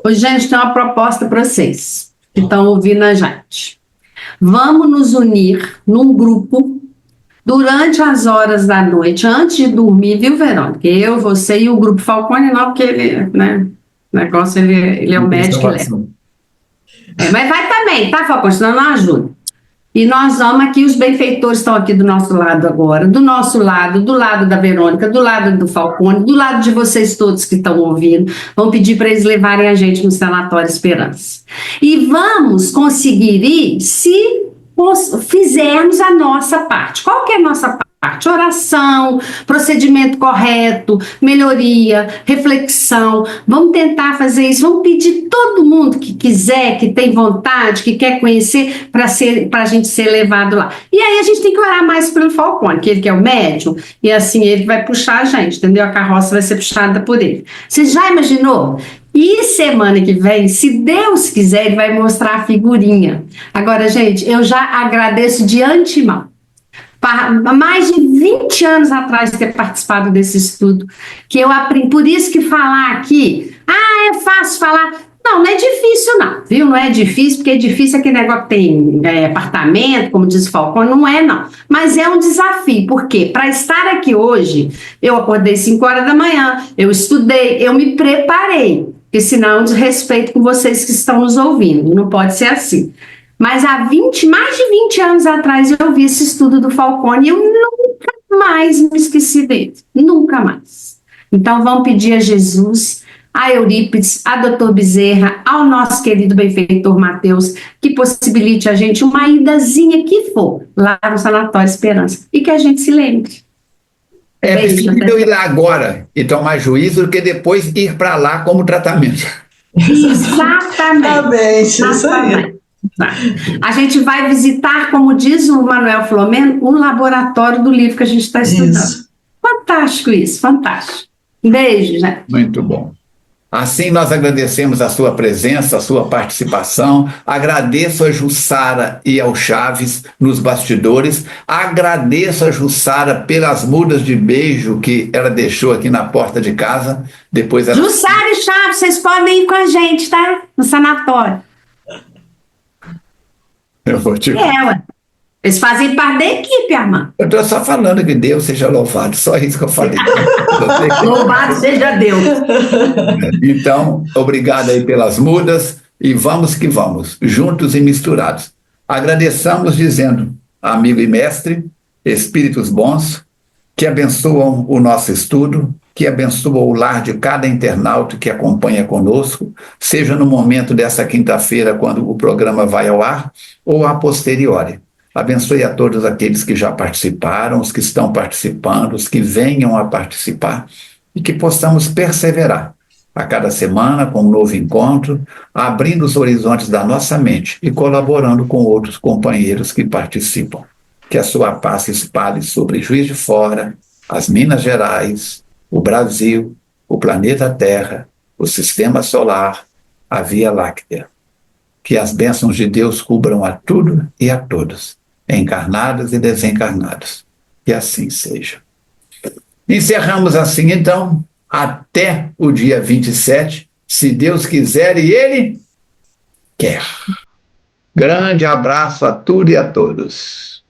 Hoje, gente, tem uma proposta para vocês que estão ouvindo a gente. Vamos nos unir num grupo durante as horas da noite, antes de dormir, viu, Verônica? Eu, você e o grupo Falcone, não, porque ele, né, o negócio, ele é o médico que leva. Mas vai também, tá, Falcone? Senão não ajuda. E nós vamos aqui, os benfeitores estão aqui do nosso lado agora, do nosso lado, do lado da Verônica, do lado do Falcone, do lado de vocês todos que estão ouvindo. Vamos pedir para eles levarem a gente no Sanatório Esperança. E vamos conseguir ir se fizermos a nossa parte. Qual que é a nossa parte? Oração, procedimento correto, melhoria, reflexão. Vamos tentar fazer isso. Vamos pedir todo mundo que quiser, que tem vontade, que quer conhecer, para a gente ser levado lá. E aí a gente tem que orar mais pelo Falcone, que ele que é o médium, e assim ele vai puxar a gente, entendeu? A carroça vai ser puxada por ele. Você já imaginou? E semana que vem, se Deus quiser, ele vai mostrar a figurinha. Agora, gente, eu já agradeço de antemão. Mais de 20 anos atrás de ter participado desse estudo, que eu aprendi, por isso que falar aqui, é fácil falar, não é difícil não, viu, não é difícil, porque é difícil aquele negócio que tem apartamento, como diz o Falcone, não é não, mas é um desafio, porque para estar aqui hoje, eu acordei 5 horas da manhã, eu estudei, eu me preparei, porque senão é um desrespeito com vocês que estão nos ouvindo, não pode ser assim. Mas há mais de 20 anos atrás eu vi esse estudo do Falcone e eu nunca mais me esqueci dele. Nunca mais. Então vamos pedir a Jesus, a Eurípides, a doutor Bezerra, ao nosso querido benfeitor Mateus, que possibilite a gente uma idazinha que for lá no Sanatório Esperança e que a gente se lembre. É preferível ir lá agora e tomar juízo do que depois ir para lá como tratamento. Exatamente. Isso aí. A gente vai visitar, como diz o Manuel Filomeno, o laboratório do livro que a gente está estudando. Isso. Fantástico isso, fantástico. Beijo, gente. Muito bom. Assim, nós agradecemos a sua presença, a sua participação. Agradeço a Jussara e ao Chaves nos bastidores. Agradeço a Jussara pelas mudas de beijo que ela deixou aqui na porta de casa. Depois ela... Jussara e Chaves, vocês podem ir com a gente, tá? No sanatório. Eu vou te... Ué. Eles fazem parte da equipe, Armando. Eu estou só falando que Deus seja louvado, só isso que eu falei. Louvado seja Deus. Então, obrigado aí pelas mudas e vamos que vamos, juntos e misturados. Agradeçamos dizendo, amigo e mestre, espíritos bons, que abençoam o nosso estudo, que abençoam o lar de cada internauta que acompanha conosco, seja no momento dessa quinta-feira, quando o programa vai ao ar, ou a posteriori. Abençoe a todos aqueles que já participaram, os que estão participando, os que venham a participar, e que possamos perseverar a cada semana com um novo encontro, abrindo os horizontes da nossa mente e colaborando com outros companheiros que participam. Que a sua paz se espalhe sobre Juiz de Fora, as Minas Gerais, o Brasil, o planeta Terra, o Sistema Solar, a Via Láctea. Que as bênçãos de Deus cubram a tudo e a todos, encarnados e desencarnados. Que assim seja. Encerramos assim, então, até o dia 27, se Deus quiser e Ele quer. Grande abraço a tudo e a todos.